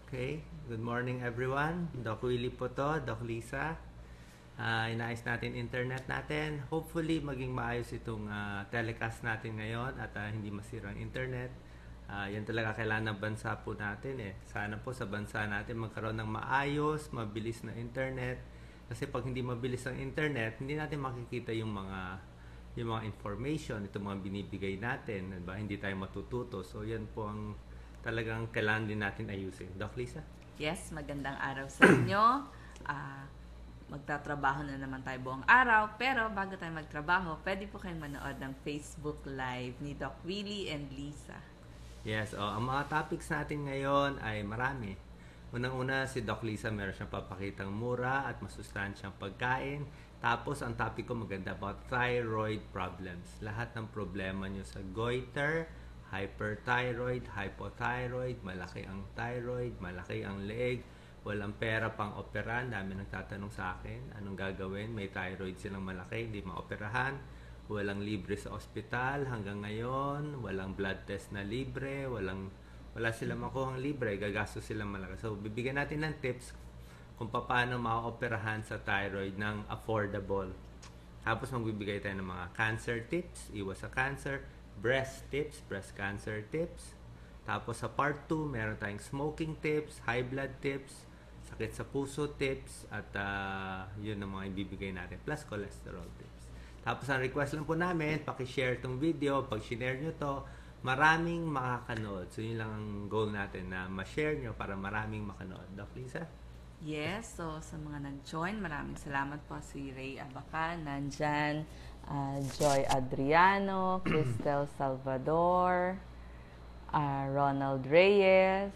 Okay, good morning everyone. Doc Willie po to, Doc Lisa. Inaayos natin internet natin. Hopefully maging maayos itong telecast natin ngayon at hindi masira ang internet. Yan talaga kailangan ng bansa po natin eh. Sana po sa bansa natin magkaroon ng maayos, mabilis na internet. Kasi pag hindi mabilis ang internet, hindi natin makikita yung mga information, itong mga binibigay natin, diba? Hindi tayo matututo. So yan po ang talagang kailangan din natin ayusin. Doc Lisa? Yes, magandang araw sa inyo. Magtatrabaho na naman tayo buong araw, pero bago tayo magtrabaho, pwede po kayong manood ng Facebook Live ni Doc Willie and Lisa. Yes, ang mga topics natin ngayon ay marami. Unang-una, si Doc Lisa meron siyang papakitang mura at masustansyang pagkain. Tapos, ang topic ko maganda about thyroid problems. Lahat ng problema nyo sa goiter, hyperthyroid, hypothyroid, malaki ang thyroid, malaki ang leeg, walang pera pang operahan. Dami nagtatanong sa akin, anong gagawin? May thyroid silang malaki, hindi maoperahan. Walang libre sa ospital hanggang ngayon, walang blood test na libre, wala silang makuhang libre, gagastos silang malaki. So, bibigyan natin ng tips kung paano maoperahan sa thyroid ng affordable. Tapos, magbibigay tayo ng mga cancer tips, iwas sa cancer, breast tips, breast cancer tips. Tapos sa part 2, meron tayong smoking tips, high blood tips, sakit sa puso tips, at yun ang mga ibibigay natin. Plus cholesterol tips. Tapos ang request lang po namin, pakishare itong video. Pag share nyo to, maraming makakanood. So yun lang ang goal natin, na ma-share nyo para maraming makanood. Doc Lisa? Yes, so sa mga nag-join, maraming salamat po. Si Ray Abacan, nandyan. Joy Adriano, Cristel Salvador, Ronald Reyes,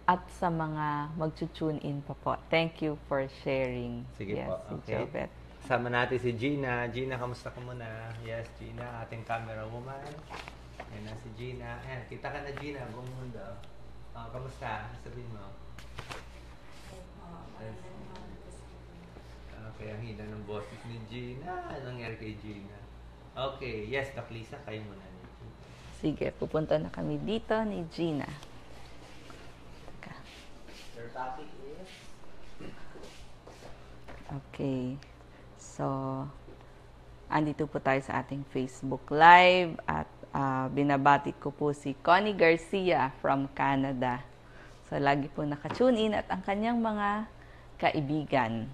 at sa mga mag-tune in pa po. Thank you for sharing. Sige yes, po. Si Okay. Sama natin si Gina. Gina, kamusta ka muna? Yes, Gina, ating camera woman. Yan na si Gina. Ayan, kita ka na, Gina, buong mundo. Kamusta? Sabihin mo. Okay, ang hina ng boses ni Gina. Anong nangyari kay Gina? Okay, yes, Doc Lisa, kayo muna. Sige, pupunta na kami dito ni Gina. Your topic is? Okay. So, andito po tayo sa ating Facebook Live at binabati ko po si Connie Garcia from Canada. So, lagi po naka-tune in at ang kanyang mga kaibigan.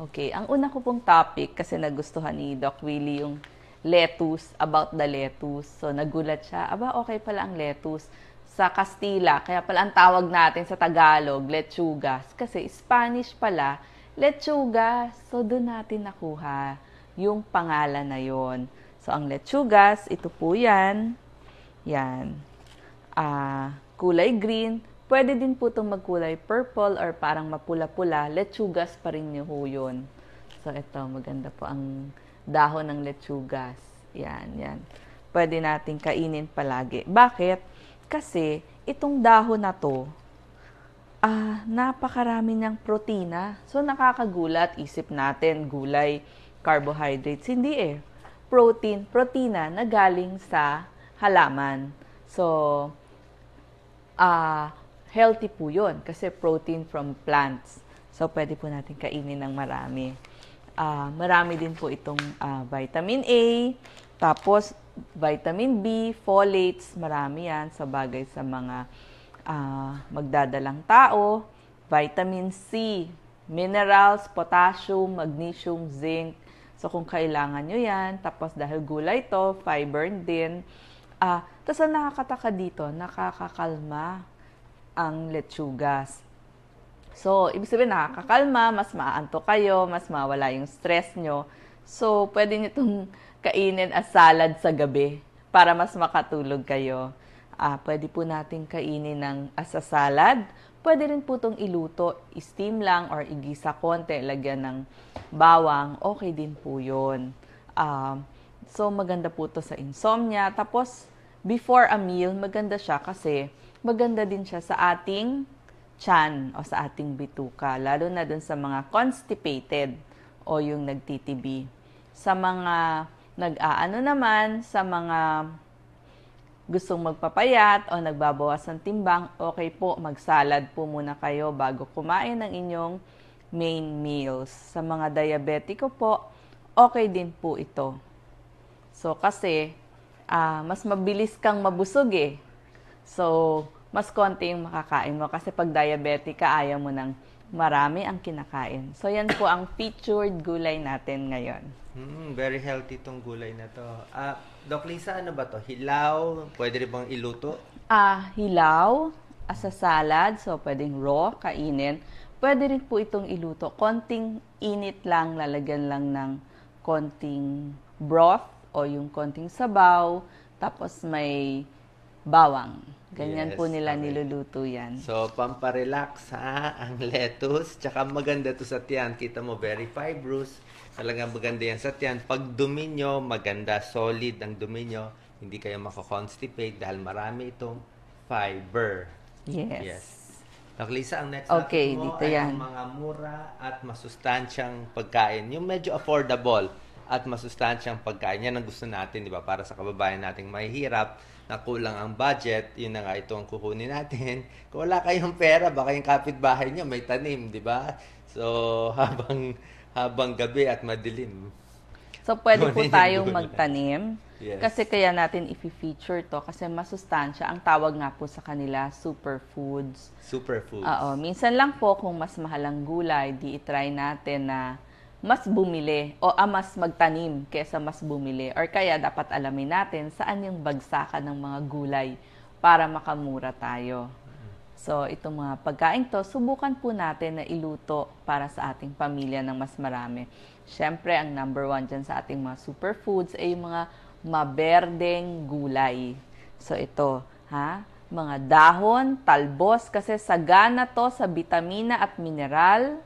Okay, ang una ko pong topic kasi nagustuhan ni Doc Willie yung lettuce, about the lettuce. So, nagulat siya, okay pala ang lettuce sa Kastila. Kaya pala ang tawag natin sa Tagalog, lechugas. Kasi Spanish pala, lechugas. So, doon natin nakuha yung pangalan na yon. So, ang lechugas, ito po yan. Yan. Kulay green. Pwede din po itong magkulay purple or parang mapula-pula. Lechugas pa rin yung yun. So, ito, maganda po ang dahon ng lechugas. Yan, yan. Pwede natin kainin palagi. Bakit? Kasi, itong dahon na to, napakarami niyang protina. So, nakakagulat. Isip natin, gulay, carbohydrates. Hindi eh. Protina na galing sa halaman. So, healthy po yun kasi protein from plants. So, pwede po natin kainin ng marami. Marami din po itong vitamin A, tapos vitamin B, folates, marami yan sa bagay sa mga magdadalang tao. Vitamin C, minerals, potassium, magnesium, zinc. So, kung kailangan nyo yan, tapos dahil gulay to, fiber din. Tapos ang nakakataka dito, nakakakalma ang lechugas. So, ibig sabihin nakakakalma, mas maantok kayo, mas mawala yung stress nyo. So, pwede nyo itong kainin as salad sa gabi para mas makatulog kayo. Pwede po natin kainin ng as a salad. Pwede rin po itong iluto, steam lang or igisa konti, lagyan ng bawang. Okay din po yun. So, maganda po ito sa insomnia. Tapos, before a meal, maganda siya kasi maganda din siya sa ating tiyan o sa ating bituka, lalo na dun sa mga constipated o yung nagtitibi. Sa mga nag-aano naman, sa mga gustong magpapayat o nagbabawas ng timbang, okay po, magsalad po muna kayo bago kumain ng inyong main meals. Sa mga diabetiko po, okay din po ito. So, kasi, mas mabilis kang mabusog eh. So, mas konti yung makakain mo. Kasi pag diabetic ka, ayaw mo ng marami ang kinakain. So, yan po ang featured gulay natin ngayon. Very healthy tong gulay na to. Doc Lisa, ano ba to? Hilaw? Pwede rin bang iluto? Hilaw, as a salad, so pwedeng raw, kainin. Pwede rin po itong iluto. Konting init lang, lalagyan lang ng konting broth o yung konting sabaw, tapos may bawang. Ganyan Yes, po nila okay. niluluto yan. So, pamparelax ang lettuce. Tsaka maganda to sa tiyan. Kita mo, very fibrous. Talagang maganda yan sa tiyan. Pag dumi nyo, maganda, solid ang dumi nyo. Hindi kayo makakonstipate dahil marami itong fiber. Yes. Doc Lisa, ang next Okay, topic mo dito ay yan. ang mga mura at masustansyang pagkain. Yung medyo affordable at masustansyang pagkain. Yan ang gusto natin, di ba? Para sa kababayan nating mahihirap, na kulang ang budget, yun na nga ito ang kukunin natin. Kung wala kayong pera, baka yung kapitbahay nyo may tanim, di ba? So, habang gabi at madilim. So, pwede po Kunin yung tayong gulay. magtanim. Yes. Kasi kaya natin i-feature to kasi masustansya. Ang tawag nga po sa kanila, superfoods. Superfoods. Oo, minsan lang po kung mas mahal ang gulay, di i-try natin na mas bumili o mas magtanim kaysa mas bumili. Or kaya dapat alamin natin saan yung bagsakan ng mga gulay para makamura tayo. So, itong mga pagkain to, subukan po natin na iluto para sa ating pamilya ng mas marami. Siyempre, ang number one dyan sa ating mga superfoods ay yung mga maberdeng gulay. So, ito, mga dahon, talbos, kasi sagana to sa bitamina at mineral,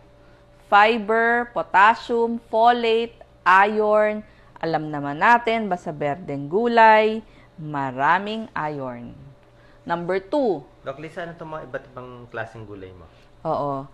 fiber, potassium, folate, iron. Alam naman natin, basta berdeng gulay, maraming iron. Number 2. Doc Lisa, ano itong mga iba't ibang klaseng gulay mo? Oo.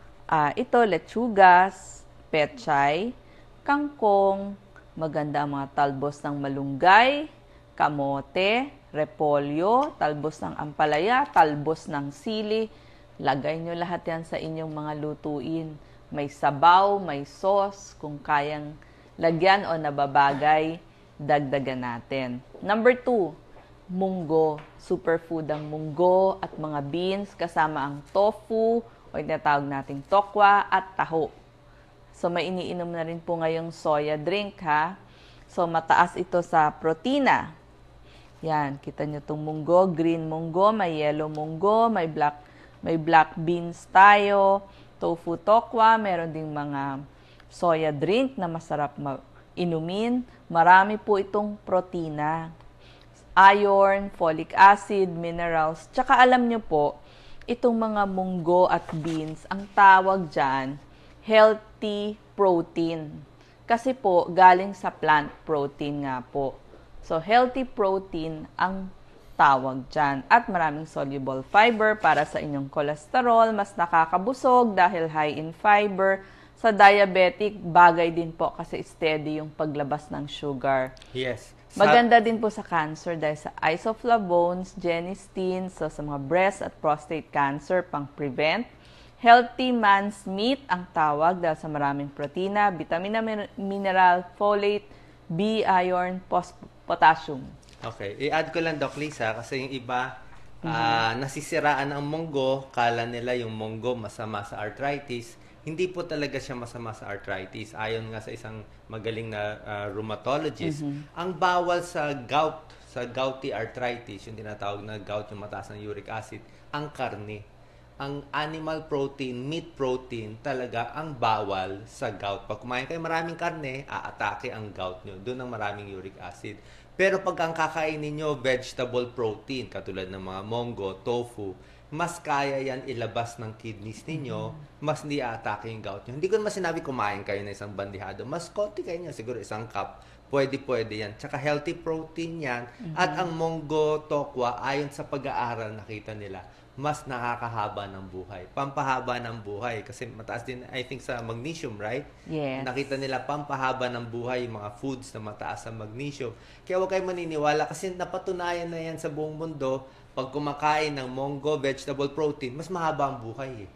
Ito, lechugas, pechay, kangkong, maganda ang mga talbos ng malunggay, kamote, repolyo, talbos ng ampalaya, talbos ng sili. Lagay nyo lahat yan sa inyong mga lutuin. May sabaw, may sauce, kung kayang lagyan o nababagay, dagdagan natin. Number 2, munggo. Superfood ang munggo at mga beans kasama ang tofu o tinatawag nating tokwa at taho. So may iniinom na rin po ngayong soya drink So mataas ito sa protina. Yan, kita nyo itong munggo, green munggo, may yellow munggo, may black beans tayo, tofu tokwa, meron ding mga soya drink na masarap inumin. Marami po itong protina. Iron, folic acid, minerals. Tsaka alam nyo po, itong mga munggo at beans, ang tawag dyan, healthy protein. Kasi po, galing sa plant protein nga po. So, healthy protein ang tawag dyan. At maraming soluble fiber para sa inyong cholesterol, mas nakakabusog dahil high in fiber. Sa diabetic, bagay din po kasi steady yung paglabas ng sugar. Yes. Maganda din po sa cancer dahil sa isoflavones, genistein, so sa mga breast at prostate cancer, pang-prevent. Healthy man's meat ang tawag dahil sa maraming protina, vitamina, mineral, folate, B, iron, potassium. Okay. I-add ko lang, Doc Lisa, kasi yung iba, nasisiraan ang munggo, kala nila yung munggo masama sa arthritis. Hindi po talaga siya masama sa arthritis. Ayon nga sa isang magaling na rheumatologist, ang bawal sa gouty arthritis, yung tinatawag na gout, yung mataas ng uric acid, ang karne. Ang animal protein, meat protein, talaga ang bawal sa gout. Pag kumain kayo maraming karne, aatake ang gout nyo. Doon ang maraming uric acid. Pero pag ang kakainin nyo, vegetable protein, katulad ng mga munggo, tofu, mas kaya yan ilabas ng kidneys ninyo, mas hindi aatake yung gout nyo. Hindi ko naman sinabi kumain kayo ng isang bandihado. Mas konti kayo niya, siguro isang cup. Pwede yan. Tsaka healthy protein yan. At ang munggo, tokwa, ayon sa pag-aaral nakita nila, mas nakakahaba ng buhay. Pampahaba ng buhay. Kasi mataas din, I think, sa magnesium, right? Yes. Nakita nila pampahaba ng buhay yung mga foods na mataas sa magnesium. Kaya huwag kayo maniniwala kasi napatunayan na yan sa buong mundo. Pag kumakain ng munggo, vegetable protein, mas mahaba ang buhay eh.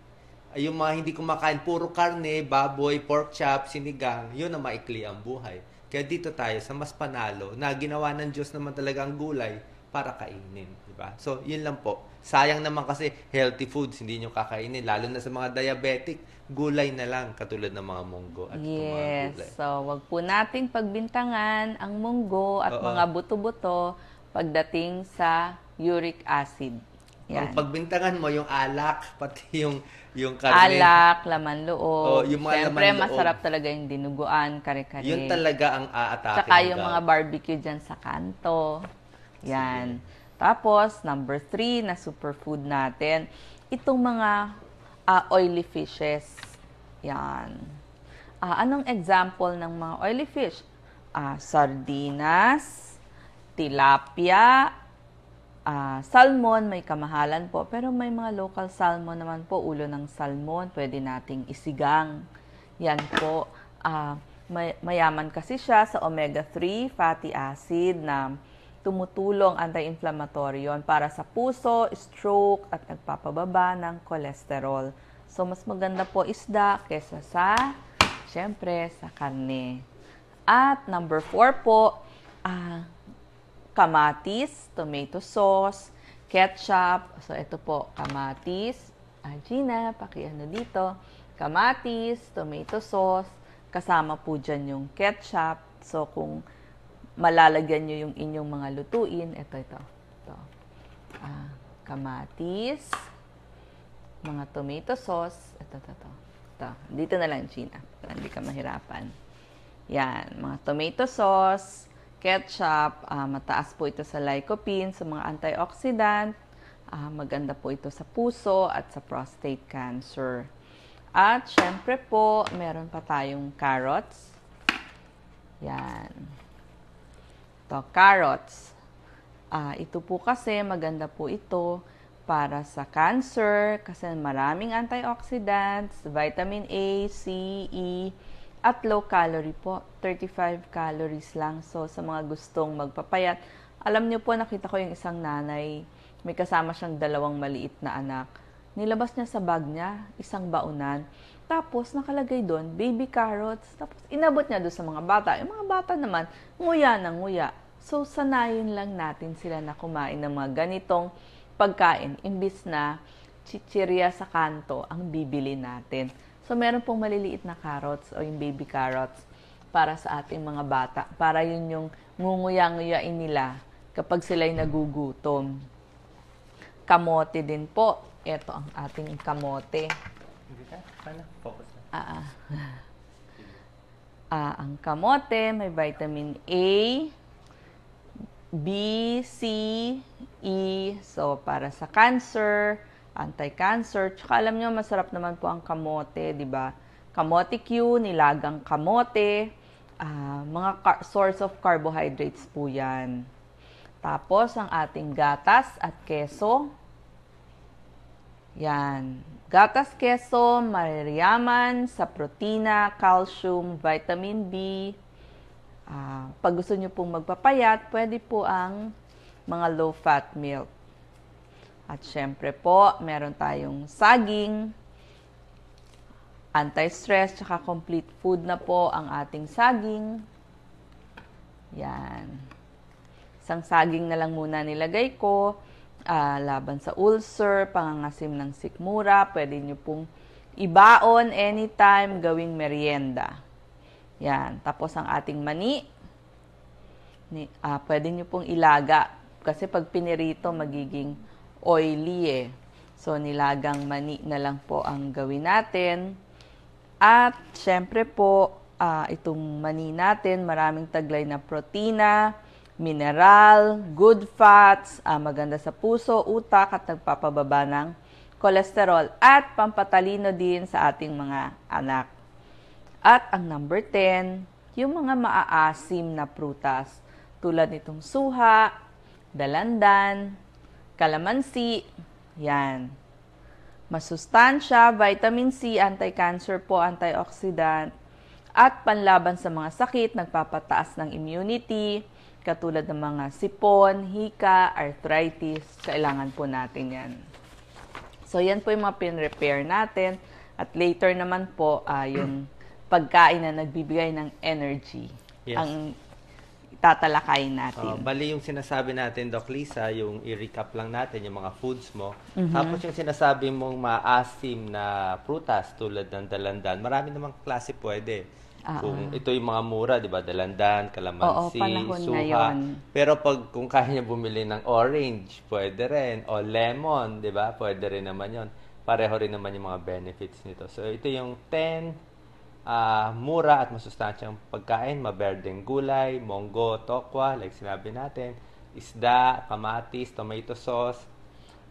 Ay, yung mga hindi kumakain, puro karne, baboy, pork chop, sinigang, yun ang maikli ang buhay. Kaya dito tayo sa mas panalo na ginawa ng Diyos naman talaga ang gulay para kainin, di ba? So, yun lang po. Sayang naman kasi healthy foods hindi nyo kakainin, lalo na sa mga diabetic, gulay na lang katulad ng mga munggo at itong mga Yes. gulay. So, wag po nating pagbintangan ang munggo at Oo. mga buto-buto pagdating sa uric acid. Ang Yan. pagbintangan mo yung alak, pati yung karne. Alak, laman loob. Oh, yung mga Siyempre, laman loob. masarap talaga yung dinuguan, kare-kare. Yun talaga ang aatake. Tsaka yung mga barbecue dyan sa kanto. Yan. Tapos, number 3 na superfood natin, itong mga oily fishes. Yan. Anong example ng mga oily fish? Sardinas, tilapia, salmon, may kamahalan po. Pero may mga local salmon naman po, ulo ng salmon, pwede nating isigang. Yan po. Mayaman kasi siya sa omega-3 fatty acid na tumutulong anti-inflammatory yon para sa puso, stroke, at nagpapababa ng cholesterol. So, mas maganda po isda kesa sa, syempre, sa karne. At number 4 po, kamatis, tomato sauce, ketchup. So, ito po, kamatis. Gina, pakiano dito. Kamatis, tomato sauce. Kasama po dyan yung ketchup. So, kung malalagyan nyo yung inyong mga lutuin, ito. Kamatis, mga tomato sauce. Ito. Dito na lang, Gina. Para hindi ka mahirapan. Yan, mga tomato sauce, ketchup, mataas po ito sa lycopene, sa mga antioxidant, maganda po ito sa puso at sa prostate cancer. At syempre po, meron pa tayong carrots. Yan. Ito, carrots. Ito po kasi, maganda po ito para sa cancer kasi maraming antioxidants, vitamin A, C, E, at low calorie po. 35 calories lang. So, sa mga gustong magpapayat, alam niyo po, nakita ko yung isang nanay, may kasama siyang 2 maliit na anak. Nilabas niya sa bag niya, isang baunan. Tapos, nakalagay doon, baby carrots. Tapos, inabot niya doon sa mga bata. Yung mga bata naman, nguya na nguya. So, sanayin lang natin sila na kumain ng mga ganitong pagkain. Imbis na chichirya sa kanto ang bibili natin. So, meron pong maliliit na carrots o yung baby carrots para sa ating mga bata. Para yun yung ngunguya-nguyain nila kapag sila'y nagugutom. Kamote din po. Ito ang ating kamote. Focus na. Ang kamote, may vitamin A, B, C, E. So, para sa cancer, anti-cancer. Tsaka alam nyo, masarap naman po ang kamote, di ba? Kamote Q, nilagang kamote. Mga source of carbohydrates po yan. Tapos, ang ating gatas at keso. Yan. Gatas, keso, mariyaman sa protina, calcium, vitamin B. Pag gusto nyo pong magpapayat, pwede po ang mga low-fat milk. At syempre po, meron tayong saging, anti-stress, tsaka complete food na po ang ating saging. Yan. Isang saging na lang muna nilagay ko. Laban sa ulcer, pangangasim ng sikmura, pwede nyo pong ibaon anytime, gawing merienda. Yan. Tapos ang ating mani, pwede nyo pong ilaga. Kasi pag pinirito, magiging oily eh. So, nilagang mani na lang po ang gawin natin. At, syempre po, itong mani natin, maraming taglay na protina, mineral, good fats, maganda sa puso, utak, at nagpapababa ng cholesterol. At pampatalino din sa ating mga anak. At ang number 10, yung mga maaasim na prutas tulad nitong suha, dalandan, kalamansi, Yan. Masustansya, vitamin C, anti-cancer po, antioxidant, at panlaban sa mga sakit, nagpapataas ng immunity, katulad ng mga sipon, hika, arthritis. Kailangan po natin yan. So, yan po yung mga pin-repair natin. At later naman po, yung pagkain na nagbibigay ng energy. Yes. Ang tatalakayin natin. Bali yung sinasabi natin, Doc Lisa, yung i-recap lang natin yung mga foods mo. Tapos yung sinasabi mong maasim na prutas tulad ng dalandan, marami namang klase pwede. Kung ito yung mga mura, di ba? Dalandan, kalamansi, suha. Pero kung kaya niya bumili ng orange, pwede rin. O lemon, di ba? Pwede rin naman yon. Pareho rin naman yung mga benefits nito. So ito yung 10 mura at masustansyang pagkain, maberdeng gulay, monggo, tokwa, like sinabi natin, isda, kamatis, tomato sauce,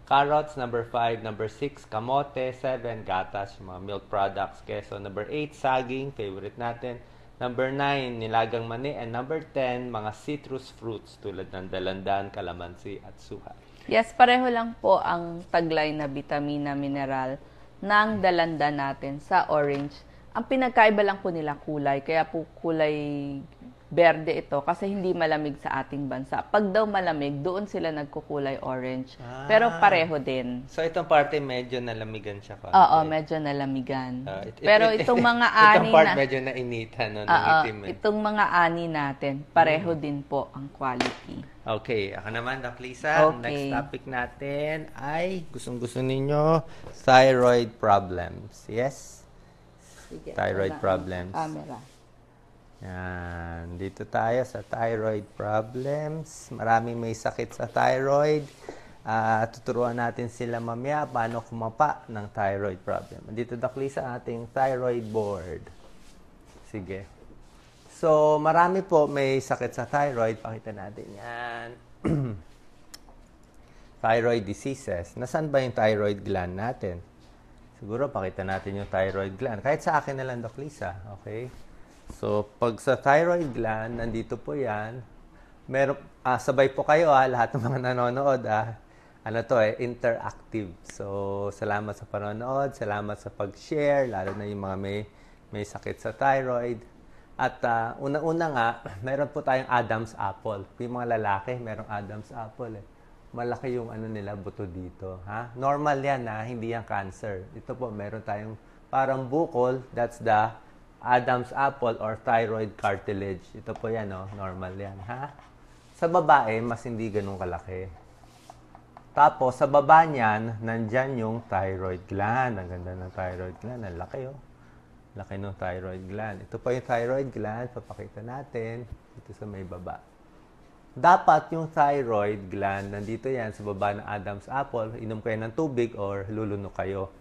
carrots, number 5, number 6, kamote, 7, gatas, yung mga milk products, queso, number 8, saging, favorite natin, number 9, nilagang mani, and number 10, mga citrus fruits tulad ng dalandan, kalamansi, at suha. Yes, pareho lang po ang taglay na vitamina, mineral ng dalandan natin sa orange. Ang pinagkaiba lang po nila kulay, kaya po kulay berde ito kasi hindi malamig sa ating bansa. Pag daw malamig, doon sila nagkukulay orange. Pero pareho din. So itong parte medyo nalamigan siya. Oo, medyo nalamigan. Pero itong mga ani itong part medyo nainitan, no? Nangitim. Itong mga ani natin, pareho din po ang quality. Okay, ako naman, Doc Lisa. Okay. Next topic natin ay gustong-gusto ninyo, thyroid problems. Yes? Sige, Thyroid problems. Camera. Yan. Dito tayo sa thyroid problems. Maraming may sakit sa thyroid. Tuturuan natin sila mamaya paano kumapa ng thyroid problem. Dito, Doc Lisa, ating thyroid board. Sige. So, marami po may sakit sa thyroid. Pakita natin yan. Thyroid diseases. Nasaan ba yung thyroid gland natin? Siguro, pakita natin yung thyroid gland. Kahit sa akin na lang, Doc Lisa. Okay? So, pag sa thyroid gland, nandito po yan. Meron, sabay po kayo lahat ng mga nanonood. Ano to interactive. So, salamat sa panonood, salamat sa pag-share, lalo na yung mga may sakit sa thyroid. At unang-una nga, meron po tayong Adam's apple. Yung mga lalaki, merong Adam's apple Malaki yung nila, buto dito. Normal yan hindi yan cancer. Ito po, meron tayong parang bukol, that's the Adam's apple or thyroid cartilage. Ito po yan, normal yan. Sa babae, mas hindi ganun kalaki. Tapos, sa baba niyan, nandyan yung thyroid gland. Ang ganda ng thyroid gland. Ang laki, Laki ng thyroid gland. Ito po yung thyroid gland. Papakita natin. Ito sa may baba. Dapat yung thyroid gland, nandito yan sa baba ng Adam's apple. Inom kayo ng tubig or lulunok kayo.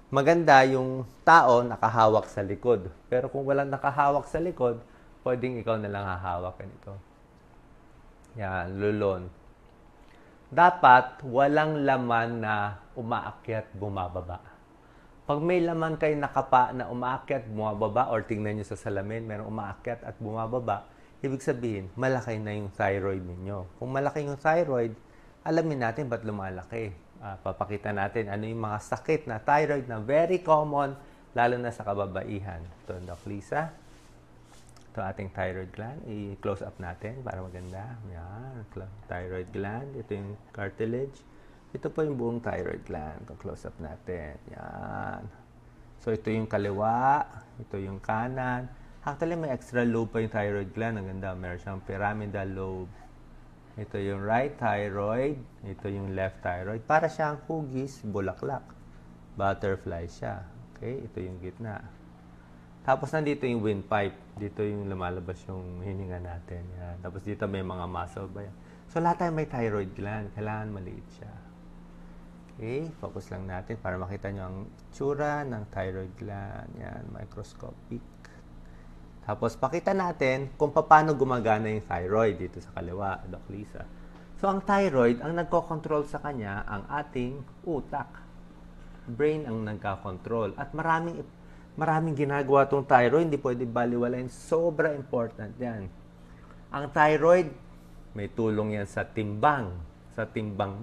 Maganda yung tao nakahawak sa likod. Pero kung walang nakahawak sa likod, pwedeng ikaw na lang hahawak nito. Yan, lulon. Dapat walang laman na umaakyat, bumababa. Pag may laman kayo nakapa na umaakyat, bumababa, or tingnan nyo sa salamin, merong umaakyat at bumababa, ibig sabihin, malaki na yung thyroid ninyo. Kung malaki yung thyroid, alamin natin ba't lumalaki. Papakita natin ano yung mga sakit na thyroid na very common, lalo na sa kababaihan. Ito, Doc Lisa. Ito ating thyroid gland. I-close up natin para maganda. Yan, thyroid gland. Ito yung cartilage. Ito po yung buong thyroid gland. Close up natin. Yan. So, ito yung kaliwa. Ito yung kanan. Actually, may extra lobe pa yung thyroid gland. Ang ganda. Meron siyang pyramidal lobe. Ito yung right thyroid. Ito yung left thyroid. Para siyang hugis, bulaklak. Butterfly siya. Okay? Ito yung gitna. Tapos, nandito yung windpipe. Dito yung lumalabas yung hininga natin. Yan. Tapos, dito may mga muscle ba yan. So, lahat tayo may thyroid gland. Kailangan maliit siya. Okay? Focus lang natin para makita nyo ang tsura ng thyroid gland. Yan. Microscopic. Tapos, pakita natin kung paano gumagana yung thyroid dito sa kaliwa, Doc Lisa. So, ang thyroid, ang nagko-control sa kanya, ang ating utak. Brain ang nagka-control. At maraming ginagawa itong thyroid, hindi pwede baliwalain. Sobra important yan. Ang thyroid, may tulong yan sa timbang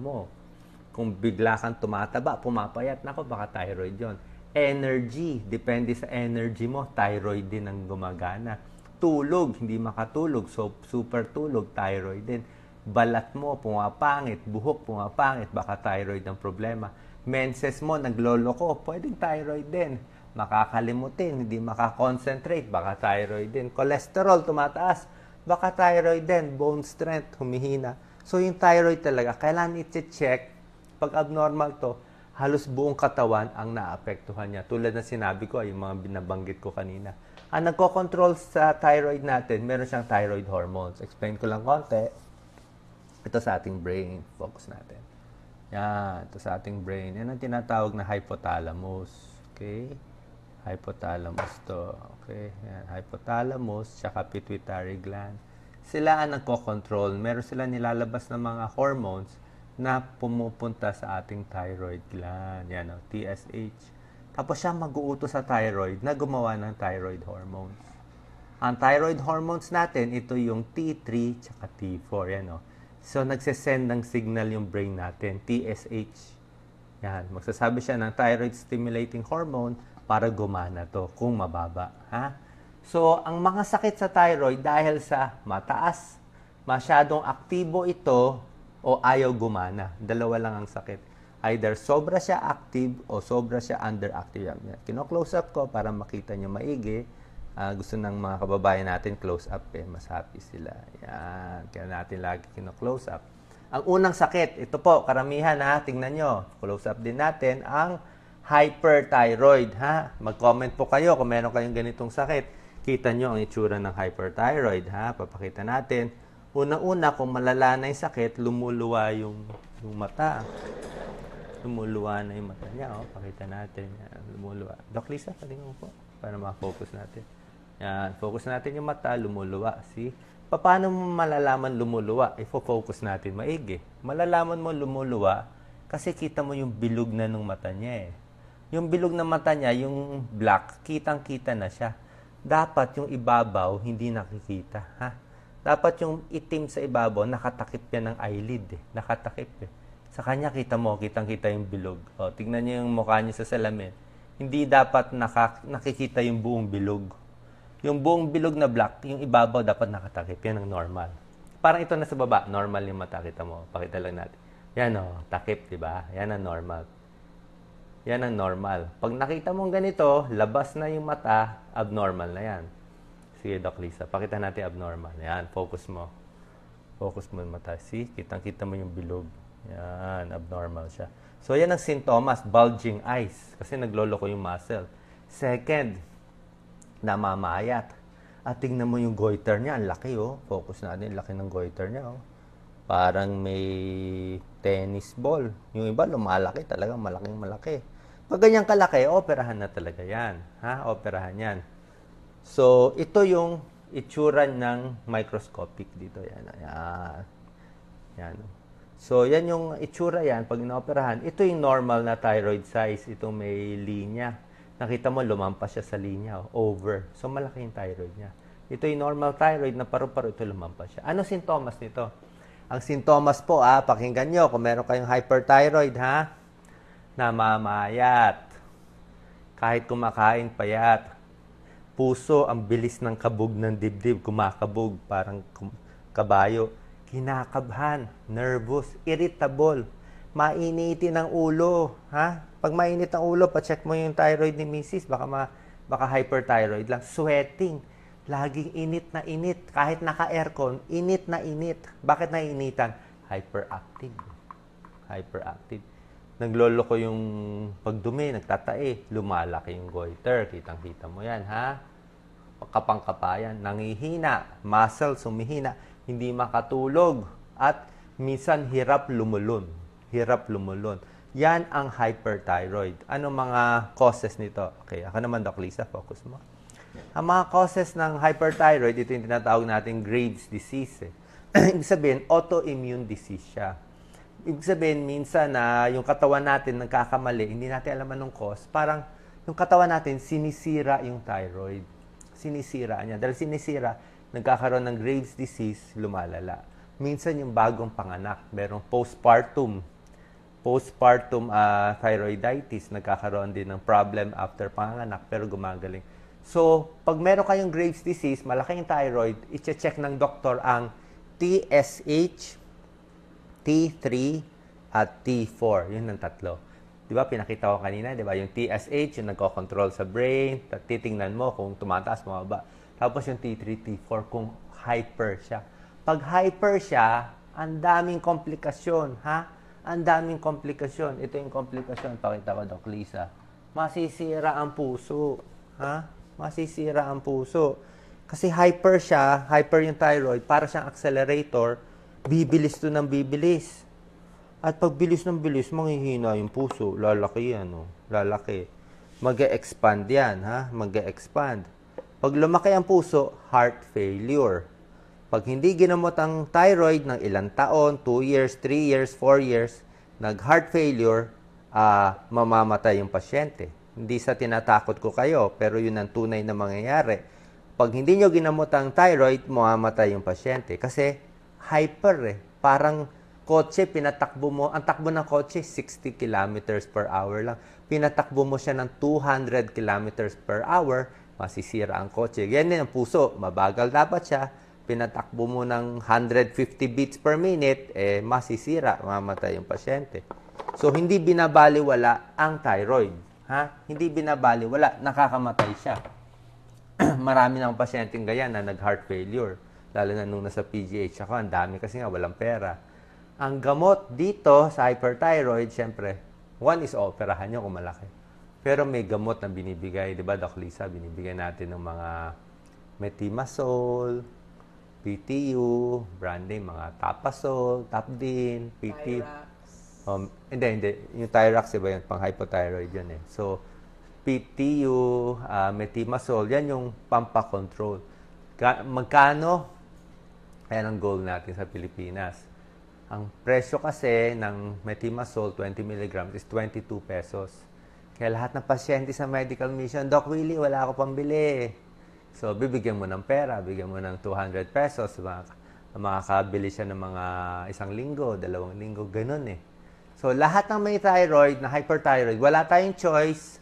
mo. Kung bigla kang tumataba, pumapayat, nako, baka thyroid yon. Energy, depende sa energy mo, thyroid din ang gumagana. Tulog, hindi makatulog, so super tulog, thyroid din. Balat mo, pumapangit, buhok, pumapangit, baka thyroid ang problema. Menses mo, nagloloko, pwedeng thyroid din. Makakalimutin, hindi makakonsentrate, baka thyroid din. Cholesterol, tumataas, baka thyroid din. Bone strength, humihina. So yung thyroid talaga, kailangan i-check. Pag abnormal to, halos buong katawan ang naapektuhan niya. Tulad na sinabi ko, yung mga binabanggit ko kanina. Ang nagko-control sa thyroid natin, meron siyang thyroid hormones. Explain ko lang konti. Ito sa ating brain. Focus natin. Yan, ito sa ating brain. Yan ang tinatawag na hypothalamus. Okay? Hypothalamus to. Okay? Yan, hypothalamus, tsaka pituitary gland. Sila ang nagko-control. Meron sila nilalabas ng mga hormones na pumupunta sa ating thyroid gland. Yan o, TSH. Tapos siya mag-uutos sa thyroid na gumawa ng thyroid hormones. Ang thyroid hormones natin, ito yung T3 tsaka T4. Yan o. So, nagsisend ng signal yung brain natin, TSH. Yan. Magsasabi siya ng thyroid stimulating hormone para gumana to kung mababa. Ha? So, ang mga sakit sa thyroid dahil sa mataas, masyadong aktibo ito, o ayaw gumana. Dalawa lang ang sakit. Either sobra siya active o sobra siya underactive. Kino-close up ko para makita nyo maigi. Gusto ng mga kababayan natin close up mas happy sila. Yan. Kaya natin lagi kino-close up. Ang unang sakit, ito po, karamihan tingnan nyo. Close up din natin ang hyperthyroid. Mag-comment po kayo kung meron kayong ganitong sakit. Kita nyo ang itsura ng hyperthyroid. Papakita natin. Unang-una, kung malala na yung sakit, lumuluwa yung mata. Lumuluwa na yung mata niya. Pakita natin. Yan, lumuluwa. Doc Lisa, patingin mo po para ma-focus natin. Yan, focus natin yung mata, lumuluwa. See? Paano mo malalaman lumuluwa? Ifo-focus natin maigi. Malalaman mo lumuluwa kasi kita mo yung bilog na ng mata niya. Yung bilog na mata niya, yung black, kitang-kita na siya. Dapat yung ibabaw, hindi nakikita. Dapat yung itim sa ibabaw, nakatakip yan ng eyelid. Nakatakip. Sa kanya, kita mo, kitang-kita yung bilog. Tignan niyo yung mukha niya sa salamin. Hindi dapat nakikita yung buong bilog. Yung buong bilog na black, yung ibabaw dapat nakatakip. Yan ang normal. Parang ito na sa baba, normal yung mata. Kita mo, pakita lang natin. Yan takip, diba? Yan ang normal. Yan ang normal. Pag nakita mong ganito, labas na yung mata, abnormal na yan. Sige, Doc Lisa. Pakita natin abnormal. Yan, focus mo. Focus mo yung mata. See? Kitang-kita mo yung bilog. Yan, abnormal siya. So, yan ang sintomas, bulging eyes. Kasi nagloloko yung muscle. Second, namamayat. At tingnan mo yung goiter niya. Ang laki, Focus natin, laki ng goiter niya, Parang may tennis ball. Yung iba, lumalaki talaga. Malaking malaki. Pag ganyan kalaki, operahan na talaga yan. Operahan yan. So, ito yung itsura ng microscopic dito. Yan. So, yan yung itsura yan. Pag inaoperahan, ito yung normal na thyroid size. Ito may linya. Nakita mo, lumampas siya sa linya. Over. So, malaki yung thyroid niya. Ito yung normal thyroid na paru-paro. Ito lumampas siya. Ano sintomas nito? Ang sintomas po, pakinggan nyo. Kung meron kayong hyperthyroid, namamayat. Kahit kumakain, payat. Puso, ang bilis ng kabog ng dibdib, kumakabog, parang kabayo. Kinakabhan, nervous, irritable, mainitin ang ulo. Pag mainit ang ulo, pa-check mo yung thyroid ni Mrs. Baka hyperthyroid lang. Sweating, laging init na init. Kahit naka-aircon, init na init. Bakit naiinitan? Hyperactive. Nagloloko yung pagdumi, nagtatae, lumalaki yung goiter. Kitang-kita mo yan, Kapangkapayan, nangihina, muscle sumihina, hindi makatulog, at minsan hirap lumulon. Yan ang hyperthyroid. Ano mga causes nito? Okay, ako naman, Doc Lisa, focus mo. Ang mga causes ng hyperthyroid, ito yung tinatawag natin Graves' disease. Ibig sabihin, autoimmune disease siya. Ibig sabihin, minsan na yung katawan natin nagkakamali, hindi natin alam anong cause. Parang yung katawan natin, sinisira yung thyroid. Sinisira niya. Dahil sinisira, nagkakaroon ng Graves' disease, lumalala. Minsan yung bagong panganak, merong postpartum postpartum thyroiditis, nagkakaroon din ng problem after panganganak pero gumagaling. So, pag meron kayong Graves' disease, malaki yung thyroid, i-check ng doktor ang TSH, T3, at T4. Yun ang tatlo. Di ba, pinakita ko kanina, di ba? Yung TSH, yung nagko-control sa brain, titingnan mo kung tumataas, mababa. Tapos yung T3, T4, kung hyper siya. Pag hyper siya, ang daming komplikasyon, ha? Ang daming komplikasyon. Ito yung komplikasyon. Pakita ko, Doc Lisa. Masisira ang puso. Ha? Masisira ang puso. Kasi hyper siya, hyper yung thyroid, para siyang accelerator, bibilis to ng bibilis. At pag bilis ng bilis, manghihina yung puso. Lalaki yan, oh. Lalaki. Mag-e-expand yan, ha? Mag-e-expand. Pag lumaki ang puso, heart failure. Pag hindi ginamot ang thyroid ng ilang taon, 2 years, 3 years, 4 years, nag-heart failure, mamamatay yung pasyente. Hindi sa tinatakot ko kayo, pero yun ang tunay na mangyayari. Pag hindi nyo ginamot ang thyroid, mamamatay yung pasyente. Kasi hyper eh. Parang kotse, pinatakbo mo, ang takbo ng kotse, 60 kilometers per hour lang. Pinatakbo mo siya ng 200 kilometers per hour, masisira ang kotse. Yan din ang puso, mabagal dapat siya. Pinatakbo mo ng 150 beats per minute, masisira, mamatay yung pasyente. So, hindi binabaliwala ang thyroid. Ha? Hindi binabaliwala, nakakamatay siya. Marami ng pasyenteng ganyan na nag-heart failure. Lalo na nung nasa PGH ako, ang dami kasi nga walang pera. Ang gamot dito sa hyperthyroid, syempre, one is operahan nyo kung malaki. Pero may gamot na binibigay, di ba, Doc Lisa, binibigay natin ng mga methimazole, PTU, brand name, mga Tapasol, Tapdin, PT. Hindi. Yung Tyrax, iba yun, pang hypothyroid yun eh. So, PTU, methimazole, yan yung pampakontrol. Magkano? Ayan ang goal natin sa Pilipinas. Ang presyo kasi ng methimazole, 20 mg, is 22 pesos. Kaya lahat ng pasyente sa medical mission, Doc Willie, wala ako pambili. So, bibigyan mo ng pera, bigyan mo ng 200 pesos, makakabili siya ng mga 1 linggo, 2 linggo, ganun eh. So, lahat ng may thyroid, na hyperthyroid, wala tayong choice.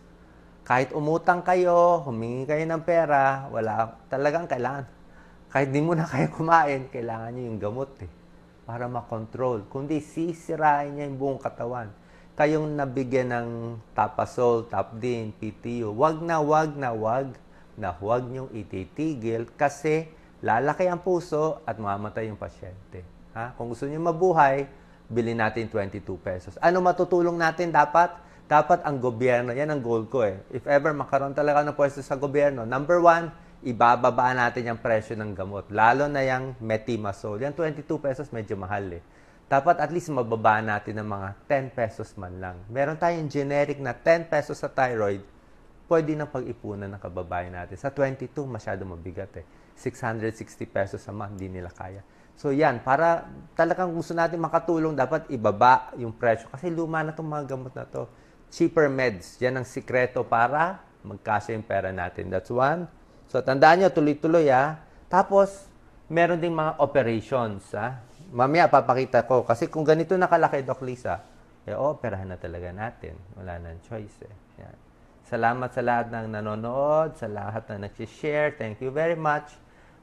Kahit umutang kayo, humingi kayo ng pera, wala talagang kailangan. Kahit di mo na kayo kumain, kailangan nyo yung gamot eh, para makontrol. Kundi sisirain niya yung buong katawan. Kayong nabigyan ng Tapasol, Tapdin, PTU, wag niyong ititigil kasi lalaki ang puso at mamamatay yung pasyente. Ha? Kung gusto niyo mabuhay, bilhin natin 22 pesos. Ano matutulong natin dapat? Dapat ang gobyerno, yan ang goal ko eh. If ever makaroon talaga ng pwesto sa gobyerno, number 1, ibababa natin yung presyo ng gamot. Lalo na yung methimazole. Yan 22 pesos, medyo mahal eh. Dapat at least mababa natin ng mga 10 pesos man lang. Meron tayong generic na 10 pesos sa thyroid, pwede na pag-ipunan ng kababayan natin. Sa 22, masyado mabigat eh. 660 pesos a month, hindi nila kaya. So yan, para talagang gusto natin makatulong, dapat ibaba yung presyo. Kasi luma na itong mga gamot na to. Cheaper meds, yan ang sikreto para magkasya yung pera natin. That's one. So tandaan nyo, tuloy-tuloy ha. Tapos, meron ding mga operations ha. Mamaya papakita ko. Kasi kung ganito nakalaki, Doc Lisa, operahan na talaga natin. Wala nang choice eh. Yan. Salamat sa lahat ng nanonood, sa lahat na nag-share. Thank you very much.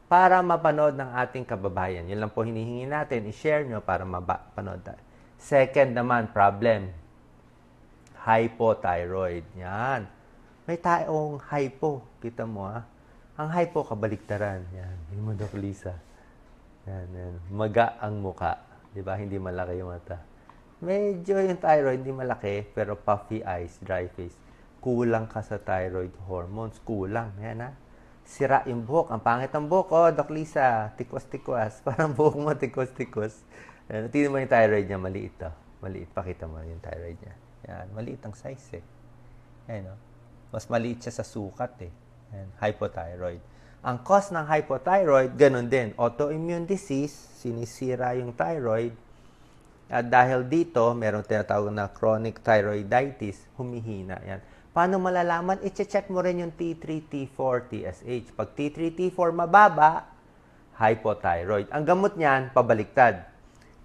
Para mapanood ng ating kababayan. Yun lang po hinihingi natin. I-share nyo para mapanood tayo. Second naman, problem. Hypothyroid. Yan. May taong hypo. Kita mo ha. Ang hypo, kabaliktaran. Yan. Yun mo, Doc Lisa. Yan. Maga ang muka. Diba? Hindi malaki yung mata. Medyo yung thyroid, hindi malaki, pero puffy eyes, dry face. Kulang ka sa thyroid hormones. Kulang. Yan ha. Sira yung buhok. Ang pangit ng buhok. Oh, Doc Lisa, tikwas-tikwas. Parang buhok mo, tikwas-tikwas. Tingnan mo yung thyroid niya. Maliit to. Maliit. Pakita mo yung thyroid niya. Yan. Maliit ang size eh. Yan, no? Mas maliit siya sa sukat eh. Yan. Hypothyroid. Ang cause ng hypothyroid, ganun din. Autoimmune disease, sinisira yung thyroid. At dahil dito, merong tinatawag na chronic thyroiditis, humihina. Yan. Paano malalaman? I-check mo rin yung T3, T4, TSH. Pag T3, T4 mababa, hypothyroid. Ang gamot niyan, pabaliktad.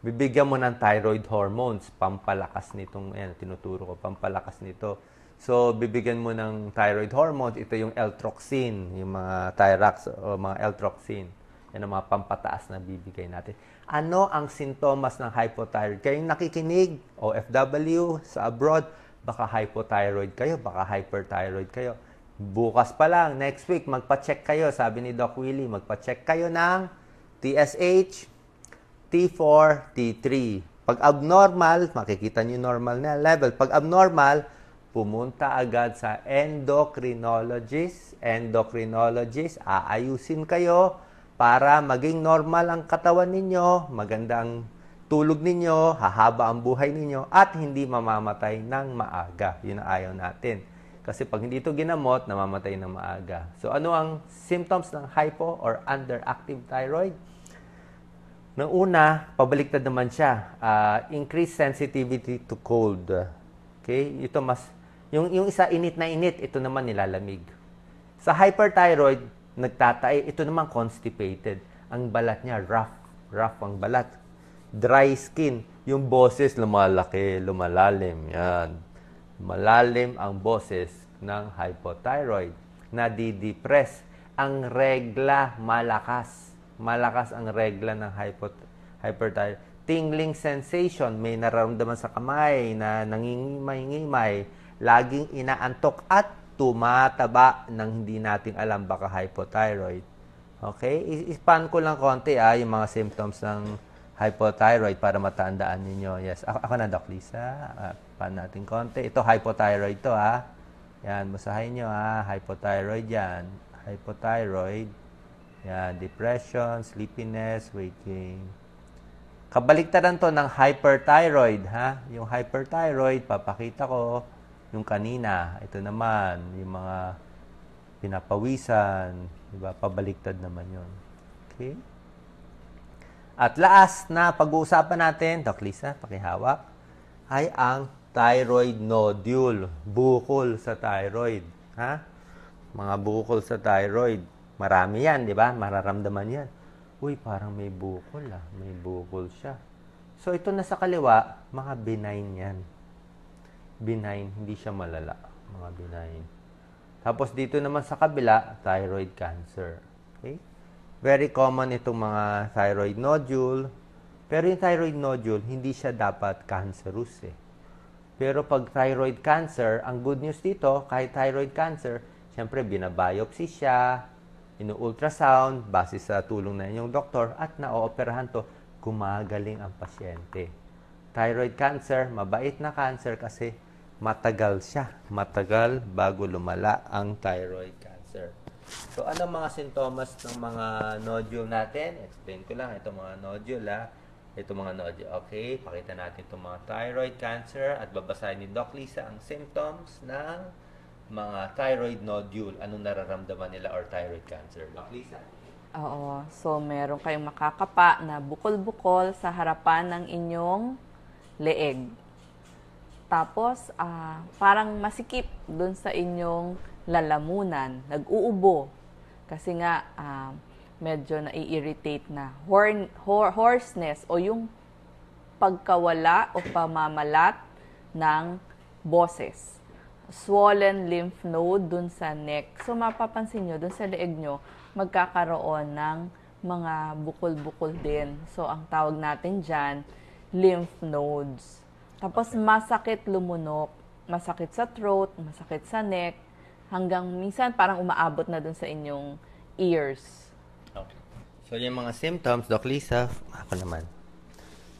bibigyan mo ng thyroid hormones, pampalakas nitong, tinuturo ko, pampalakas nito. So, bibigyan mo ng thyroid hormones, ito yung L-troxin, yung mga Thyrox o mga L-troxin. Yan ang mga pampataas na bibigay natin. Ano ang sintomas ng hypothyroid? Kayong nakikinig, OFW, sa abroad, baka hypothyroid kayo, baka hyperthyroid kayo. Bukas pa lang, next week, magpa-check kayo. Sabi ni Doc Willie, magpa-check kayo ng TSH, T4, T3. Pag abnormal, makikita nyo normal na level. Pag abnormal, pumunta agad sa endocrinologist. Endocrinologist, aayusin kayo para maging normal ang katawan ninyo, magandang tulog ninyo, hahaba ang buhay ninyo, at hindi mamamatay ng maaga. Yun ang ayaw natin. Kasi pag hindi ito ginamot, namamatay ng maaga. So ano ang symptoms ng hypo or underactive thyroid? Nang una, pabaliktad naman siya. Increased sensitivity to cold. Okay? Ito yung isa init na init, ito naman nilalamig. Sa hyperthyroid, nagtatay, ito naman constipated. Ang balat niya, rough ang balat. Dry skin. Yung boses, lumalaki, lumalalim. Yan. Malalim ang boses ng hypothyroid. Nadidepress. Ang regla, malakas. Malakas ang regla ng hyperthyroid. Tingling sensation, may nararamdaman sa kamay na nangingimay-ngimay, laging inaantok at tumataba nang hindi natin alam baka hypothyroid. Okay? Ispan ko lang konti yung mga symptoms ng hypothyroid para matandaan ninyo. Yes, ako na, Doc Lisa. Pan natin konti. Ito, hypothyroid to, Yan, basahin nyo, hypothyroid yan. Hypothyroid. Yan, depression, sleepiness, weight gain. Kabaliktaran to ng hyperthyroid, Yung hyperthyroid, papakita ko yung kanina. Ito naman, yung mga pinapawisan, diba? Pabaliktad naman yun. Okay? At last na pag-uusapan natin, Doc Lisa, pakihawak, ay ang thyroid nodule, bukol sa thyroid. Mga bukol sa thyroid. Marami yan, di ba? Mararamdaman yan. Uy, parang may bukol May bukol siya. So, ito na sa kaliwa, mga benign yan. Benign, hindi siya malala. Mga benign. Tapos dito naman sa kabila, thyroid cancer. Okay? Very common itong mga thyroid nodule. Pero yung thyroid nodule, hindi siya dapat cancerous Pero pag thyroid cancer, ang good news dito, kahit thyroid cancer, siyempre binabiopsy siya, inu-ultrasound, base sa tulong na inyong doktor, at na-ooperahan to, gumagaling ang pasyente. Thyroid cancer, mabait na cancer kasi matagal siya. Matagal bago lumala ang thyroid cancer. So, ano mga sintomas ng mga nodule natin? Explain ko lang. Ito mga nodule, Ito mga nodule. Okay, pakita natin itong mga thyroid cancer at babasahin ni Doc Lisa ang symptoms ng mga thyroid nodule. Anong nararamdaman nila or thyroid cancer? Doc Lisa? Oo. So, meron kayong makakapa na bukol-bukol sa harapan ng inyong leeg. Tapos, parang masikip dun sa inyong lalamunan. Nag-uubo. Kasi nga, medyo nai-irritate na. Hoarseness o yung pagkawala o pamamalat ng boses. Swollen lymph node dun sa neck. So, mapapansin nyo, dun sa leeg nyo, magkakaroon ng mga bukol-bukol din. So, ang tawag natin dyan, lymph nodes. Tapos, masakit lumunok. Masakit sa throat, masakit sa neck, hanggang minsan parang umaabot na dun sa inyong ears. Okay. So, yung mga symptoms, Doc Lisa, ako naman.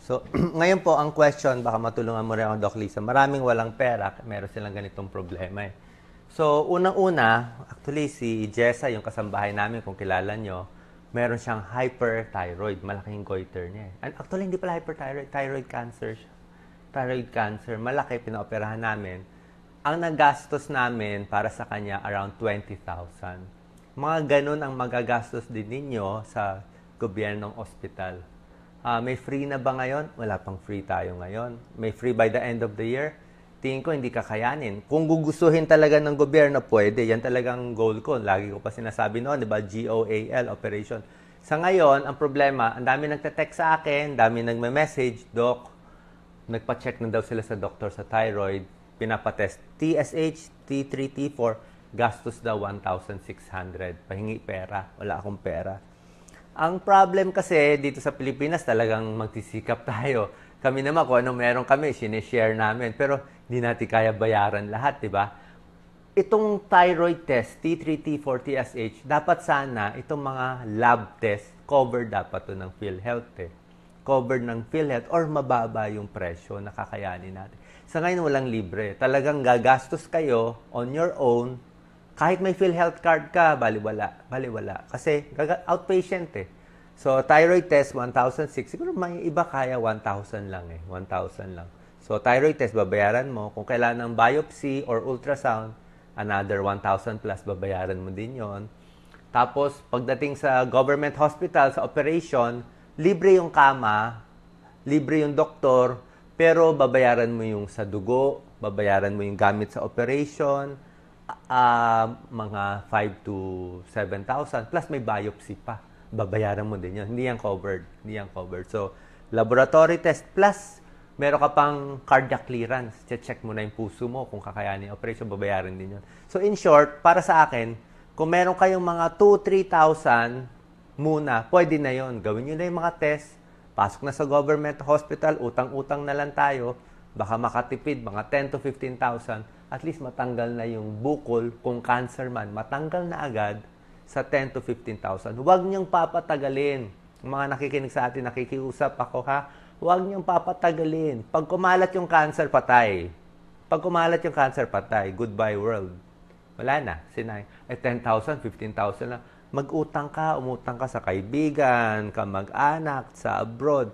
So, ngayon po, ang question, baka matulungan mo rin ako, Doc Lisa. Maraming walang pera, meron silang ganitong problema So, unang-una, actually, si Jessa, yung kasambahay namin, kung kilala nyo, meron siyang hyperthyroid, malaking goiter niya. And actually, hindi pala hyperthyroid, thyroid cancer siya. Thyroid cancer, malaki, pinaoperahan namin. Ang nagastos namin para sa kanya, around 20,000. Mga ganun ang magagastos din ninyo sa gobyernong ospital. May free na ba ngayon? Wala pang free tayo ngayon. May free by the end of the year? Tingin ko hindi kakayanin. Kung gugustuhin talaga ng gobyerno, pwede. Yan talagang goal ko. Lagi ko pa sinasabi noon, di ba? GOAL, operation. Sa ngayon, ang problema, ang dami nagte-text sa akin, dami nagme-message, Doc, nagpa-check na daw sila sa doktor sa thyroid, pinapatest TSH, T3, T4, gastos daw 1,600. Pahingi pera, wala akong pera. Ang problem kasi dito sa Pilipinas talagang magsisikap tayo. Kami naman kung ano meron kami, sinishare namin. Pero hindi natin kaya bayaran lahat, di ba? Itong thyroid test, T3, T4, TSH, dapat sana itong mga lab test, covered dapat to ng PhilHealth eh. Covered ng PhilHealth or mababa yung presyo na kakayanin natin. Sa ngayon walang libre. Talagang gagastos kayo on your own. Kahit may PhilHealth card ka, baliwala. Baliwala. Kasi outpatient eh. So, thyroid test, 1,600. Siguro may iba kaya 1,000 lang eh. 1,000 lang. So, thyroid test, babayaran mo. Kung kailangan ng biopsy or ultrasound, another 1,000 plus, babayaran mo din yon. Tapos, pagdating sa government hospital, sa operation, libre yung kama, libre yung doktor, pero babayaran mo yung sa dugo, babayaran mo yung gamit sa operation, mga 5 to 7,000 plus may biopsy pa. Babayaran mo din yun. Hindi yan covered. Hindi yan covered. So, laboratory test plus meron ka pang cardiac clearance. Check mo na yung puso mo kung kakayanin operation, babayaran din yun. So, in short, para sa akin, kung meron kayong mga 2,000-3,000 muna, pwede na yon. Gawin nyo na yung mga test. Pasok na sa government hospital, utang-utang na lang tayo. Baka makatipid, mga 10 to 15,000. At least matanggal na yung bukol. Kung cancer man, matanggal na agad sa 10 to 15,000. Huwag niyong papatagalin. Mga nakikinig sa atin, nakikiusap ako ha. Huwag niyong papatagalin. Pag kumalat yung cancer, patay. Pag kumalat yung cancer, patay. Goodbye world. Wala na. Sinay. 10,000, 15,000 lang. Mag-utang ka, umutang ka sa kaibigan, kamag-anak, sa abroad.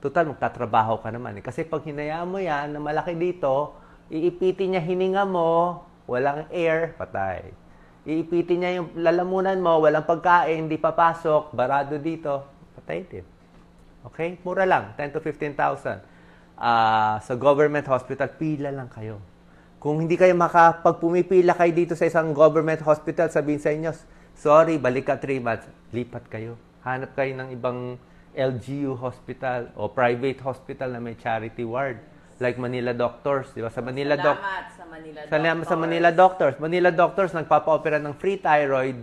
Total, magtatrabaho ka naman. Kasi pag hinayaan mo yan na malaki dito, iipitin niya hininga mo, walang air, patay. Iipitin niya yung lalamunan mo, walang pagkain, hindi papasok, barado dito, patay din. Okay? Mura lang, 10 to 15,000. Sa government hospital, pila lang kayo. Kung hindi kayo pag pumipila kayo dito sa isang government hospital, sabihin sa inyo, sorry, balik ka 3 months, lipat kayo. Hanap kayo ng ibang LGU hospital o private hospital na may charity ward. Like Manila Doctors, di ba? Sa Manila Salamat sa Manila Doctors. Manila Doctors, nagpapa-opera ng free thyroid.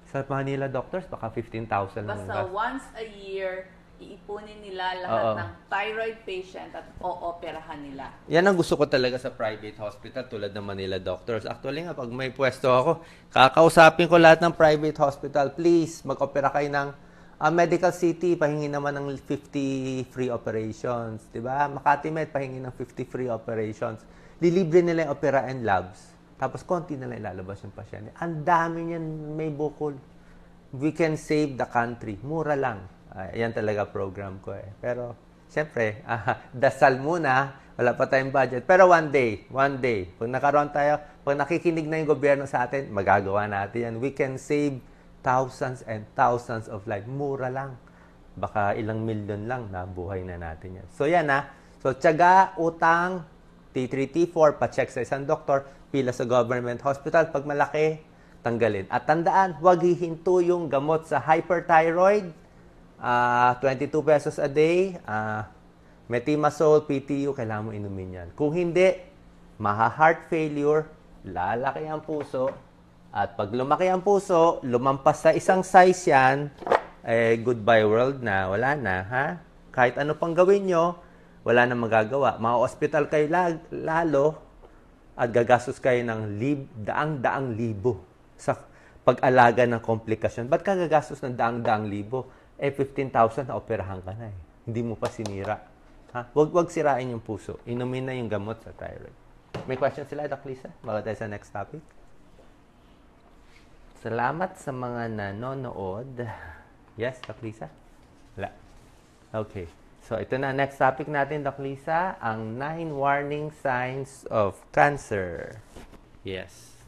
Sa Manila Doctors, baka 15,000 lang. Basta once a year, iipunin nila lahat ng thyroid patient at o-operahan nila. Yan ang gusto ko talaga sa private hospital tulad ng Manila Doctors. Actually nga, pag may pwesto ako, kakausapin ko lahat ng private hospital. Please, mag-opera kayo ng Medical City, pahingi naman ng 50 free operations. Diba? Makati Med, pahingi ng 50 free operations. Lilibre nila yung opera and labs. Tapos, konti na lang ilalabas yung pasyente. Ang dami niyan, may bukol. We can save the country. Mura lang. Yan talaga program ko eh. Pero, siyempre, dasal muna. Wala pa tayong budget. Pero one day, pag nakaroon tayo, pag nakikinig na yung gobyerno sa atin, magagawa natin yan. We can save thousands and thousands of lives. Mura lang. Baka ilang milyon lang na buhay na natin yan. So, yan ha. So, tiyaga, utang, T3, T4, pa-check sa isang doktor, pila sa government hospital. Pag malaki, tanggalin. At tandaan, huwag hihinto yung gamot sa hyperthyroid. 22 pesos a day. Methimazole, PTU, kailangan mo inumin yan. Kung hindi, maha-heart failure, lalaki ang puso. At pag lumaki ang puso, lumampas sa isang size yan, goodbye world na, wala na, ha? Kahit ano pang gawin nyo, wala na magagawa. Mga-hospital kayo lalo at gagastos kayo ng daang-daang libo sa pag-alaga ng komplikasyon. Ba't ka gagastos ng daang-daang libo? 15,000 na operahan ka na eh. Hindi mo pa sinira. Ha? Wag sirain yung puso. Inumin na yung gamot sa thyroid. May question sila, Doc Lisa? Bago tayo sa next topic. Salamat sa mga nanonood. Yes, Doc Lisa? Wala. Okay. So, ito na. Next topic natin, Doc Lisa. Ang 9 warning signs of cancer. Yes.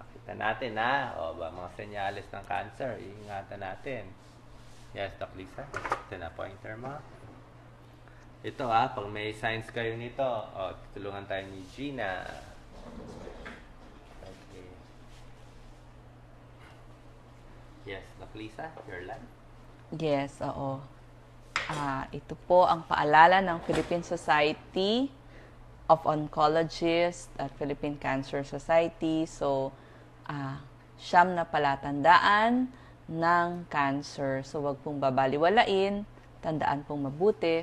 Pakita natin, ha? O, mga senyales ng cancer. Iingatan natin. Yes, Doc Lisa. Ito na, pointer mo. Ito, pag may signs kayo nito, tutulungan tayo ni Gina. Yes, Doc Lisa, your life. Yes, oo. Ito po ang paalala ng Philippine Society of Oncologists at Philippine Cancer Society. So, 9 na palatandaan ng cancer. So, wag pong babaliwalain, tandaan pong mabuti.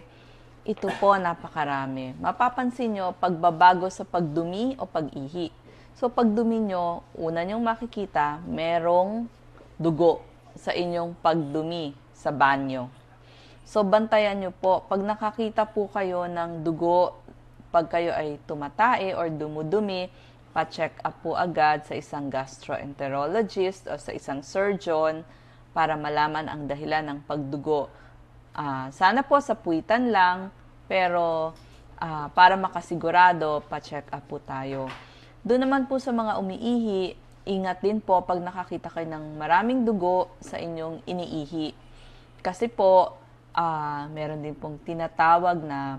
Ito po, napakarami. Mapapansin nyo, pagbabago sa pagdumi o pag-ihi. So, pagdumi nyo, una nyong makikita, merong dugo sa inyong pagdumi sa banyo. So, bantayan nyo po. Pag nakakita po kayo ng dugo, pag kayo ay tumatae or dumudumi, pa-check up po agad sa isang gastroenterologist o sa isang surgeon para malaman ang dahilan ng pagdugo. Sana po sa puwitan lang, pero para makasigurado, pa-check up po tayo. Doon naman po sa mga umiihi, ingat din po pag nakakita kayo ng maraming dugo sa inyong iniihi. Kasi po, meron din pong tinatawag na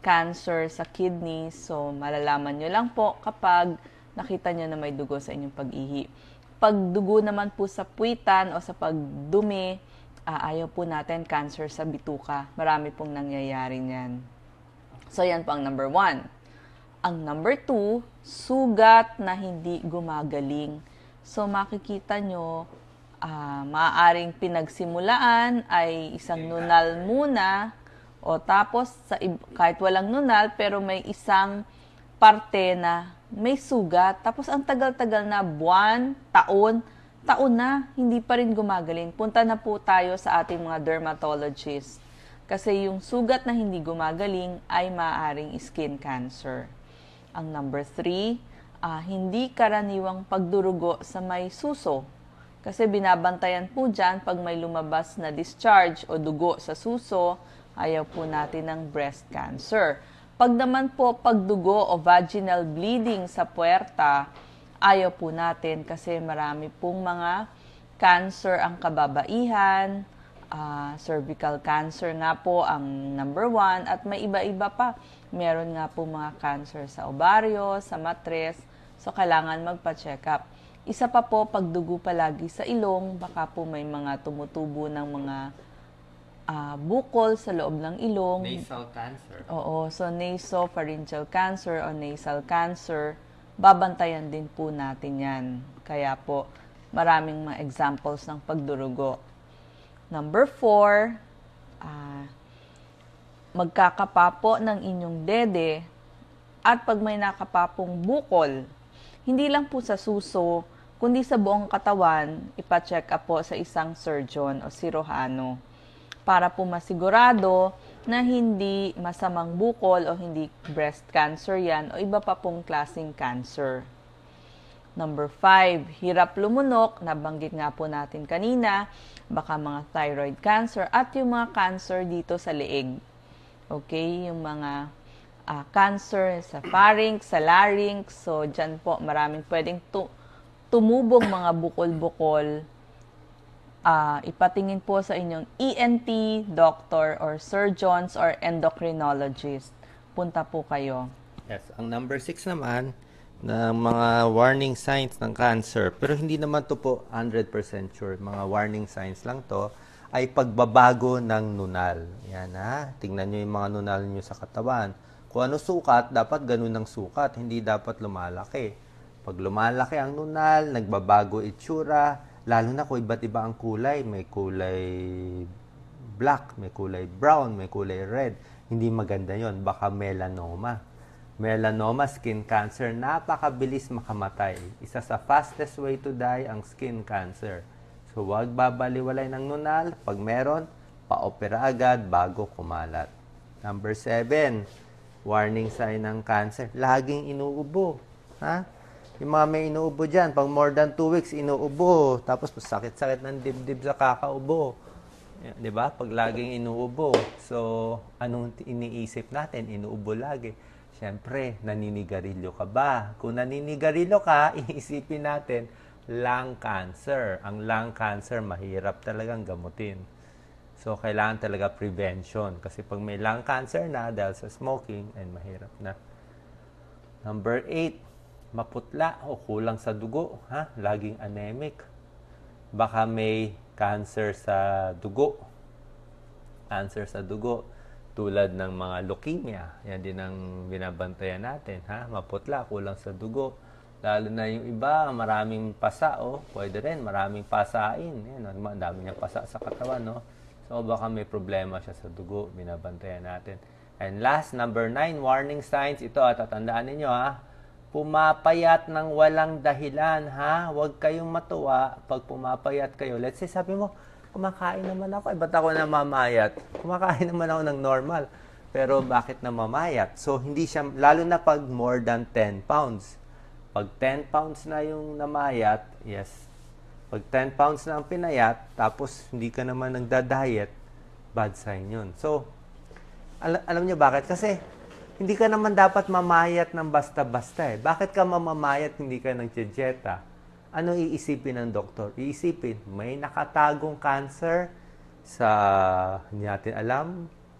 cancer sa kidney. So, malalaman nyo lang po kapag nakita nyo na may dugo sa inyong pag-ihi. Pag dugo naman po sa puwitan o sa pagdumi, ayaw po natin cancer sa bituka. Marami pong nangyayari niyan. So, yan po ang number 1. Ang number 2, sugat na hindi gumagaling. So, makikita nyo, maaaring pinagsimulaan ay isang nunal muna o tapos kahit walang nunal pero may isang parte na may sugat. Tapos ang tagal-tagal na buwan, taon na, hindi pa rin gumagaling. Punta na po tayo sa ating mga dermatologist. Kasi yung sugat na hindi gumagaling ay maaaring skin cancer. Ang number 3, hindi karaniwang pagdurugo sa may suso. Kasi binabantayan po dyan pag may lumabas na discharge o dugo sa suso, ayaw po natin ng breast cancer. Pag naman po pagdugo o vaginal bleeding sa puwerta, ayaw po natin kasi marami pong mga cancer ang kababaihan, cervical cancer nga po ang number 1 at may iba-iba pa. Meron nga po mga cancer sa ovaryo, sa matres, so kailangan magpa-check up. Isa pa po, pagdugo palagi sa ilong, baka po may mga tumutubo ng mga bukol sa loob ng ilong. Nasal cancer. Oo, so nasopharyngeal cancer o nasal cancer, babantayan din po natin yan. Kaya po, maraming mga examples ng pagdurugo. Number 4, magkakapapo ng inyong dede at pag may nakapapong bukol, hindi lang po sa suso, kundi sa buong katawan, ipa-check up po sa isang surgeon o sirohano para po masigurado na hindi masamang bukol o hindi breast cancer yan o iba pa pong klaseng cancer. Number 5, hirap lumunok, nabanggit nga po natin kanina, baka mga thyroid cancer at yung mga cancer dito sa leeg. Okay, yung mga cancer sa pharynx, sa larynx, so dyan po maraming pwedeng tumubong mga bukol-bukol. Ipatingin po sa inyong ENT doctor or surgeons or endocrinologist. Punta po kayo. Yes, ang number 6 naman, na mga warning signs ng cancer, pero hindi naman to po 100% sure, mga warning signs lang to, ay pagbabago ng nunal. Yan tingnan nyo yung mga nunal nyo sa katawan. Kung ano sukat, dapat ganun ang sukat, hindi dapat lumalaki. Pag lumalaki ang nunal, nagbabago itsura, lalo na kung iba't iba ang kulay, may kulay black, may kulay brown, may kulay red, hindi maganda yon, baka melanoma. Melanoma, skin cancer, napakabilis makamatay. Isa sa fastest way to die ang skin cancer. So, huwag babaliwalay ng nunal. Pag meron, pa-opera agad bago kumalat. Number 7, warning sign ng cancer. Laging inuubo. Yung mga may inuubo dyan, pag more than 2 weeks, inuubo. Tapos, sakit-sakit ng dibdib sa kakaubo. Di ba? Pag laging inuubo. So, anong iniisip natin? Inuubo lagi. Siyempre, naninigarilyo ka ba? Kung naninigarilyo ka, iisipin natin, lung cancer. Ang lung cancer, mahirap talagang gamutin. So, kailangan talaga prevention. Kasi pag may lung cancer na, dahil sa smoking, ay mahirap na. Number 8, maputla o kulang sa dugo. Laging anemic. Baka may cancer sa dugo. Cancer sa dugo tulad ng mga leukemia. Yan din ang binabantayan natin, ha? Maputla, kulang sa dugo. Lalo na yung iba, maraming pasa, pwede rin, maraming pasain. Yan, ang dami niyang pasa sa katawan, no? So, baka may problema siya sa dugo, binabantayan natin. And last, number 9, warning signs. Ito, tatandaan ninyo, ha? Pumapayat ng walang dahilan, ha? Huwag kayong matuwa pag pumapayat kayo. Let's say, sabi mo, kumakain naman ako. Ba't ako namamayat? Kumakain naman ako ng normal. Pero bakit namamayat? So, hindi siya, lalo na pag more than 10 pounds. Pag 10 pounds na yung namayat, yes. Pag 10 pounds na ang pinayat, tapos hindi ka naman nagda-diet, bad sign yun. So, alam niyo bakit? Kasi, hindi ka naman dapat mamayat ng basta-basta eh. Bakit ka mamamayat hindi ka nag-dieta? Ano iisipin ng doktor? Iisipin, may nakatagong cancer sa, hindi natin alam,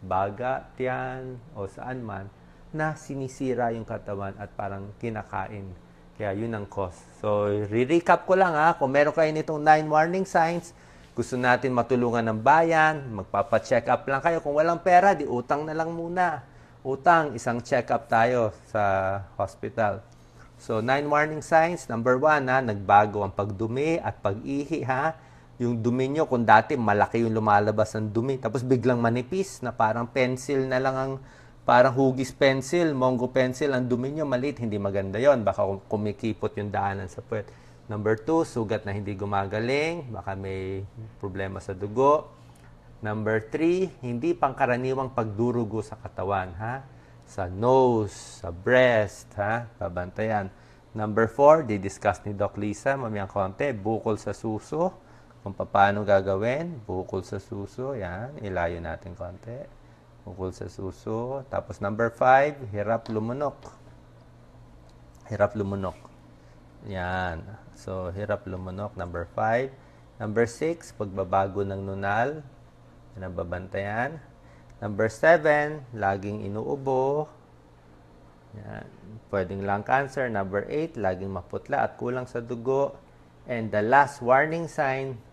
baga, tiyan, o saan man, na sinisira yung katawan at parang kinakain. Kaya yun ang cause. So, re-recap ko lang kung meron kayo nitong 9 warning signs, gusto natin matulungan ng bayan, magpapa-check up lang kayo. Kung walang pera, di utang na lang muna. Utang, isang check up tayo sa hospital. So, 9 warning signs. Number 1, nagbago ang pagdumi at pag-ihi, ha? Yung dumi nyo, kung dati malaki yung lumalabas ng dumi, tapos biglang manipis na parang pencil na lang ang, parang hugis pencil, Mongo pencil, ang dumi nyo maliit, hindi maganda yon. Baka kumikipot yung daanan sa puwet. Number 2, sugat na hindi gumagaling, baka may problema sa dugo. Number 3, hindi pangkaraniwang pagdurugo sa katawan, ha? Sa nose, sa breast, ha? Babantayan. Number 4, di-discuss ni Doc Lisa, mamayang konti, bukol sa suso. Kung paano gagawin, bukol sa suso, yan, ilayo natin konti. Bukol sa suso. Tapos number 5, hirap lumunok. Hirap lumunok. Yan. So, hirap lumunok, number 5. Number 6, pagbabago ng nunal. Yan ang babantayan. Number 7, laging inuubo. Yan. Pwedeng lung cancer. Number 8, laging maputla at kulang sa dugo. And the last warning sign,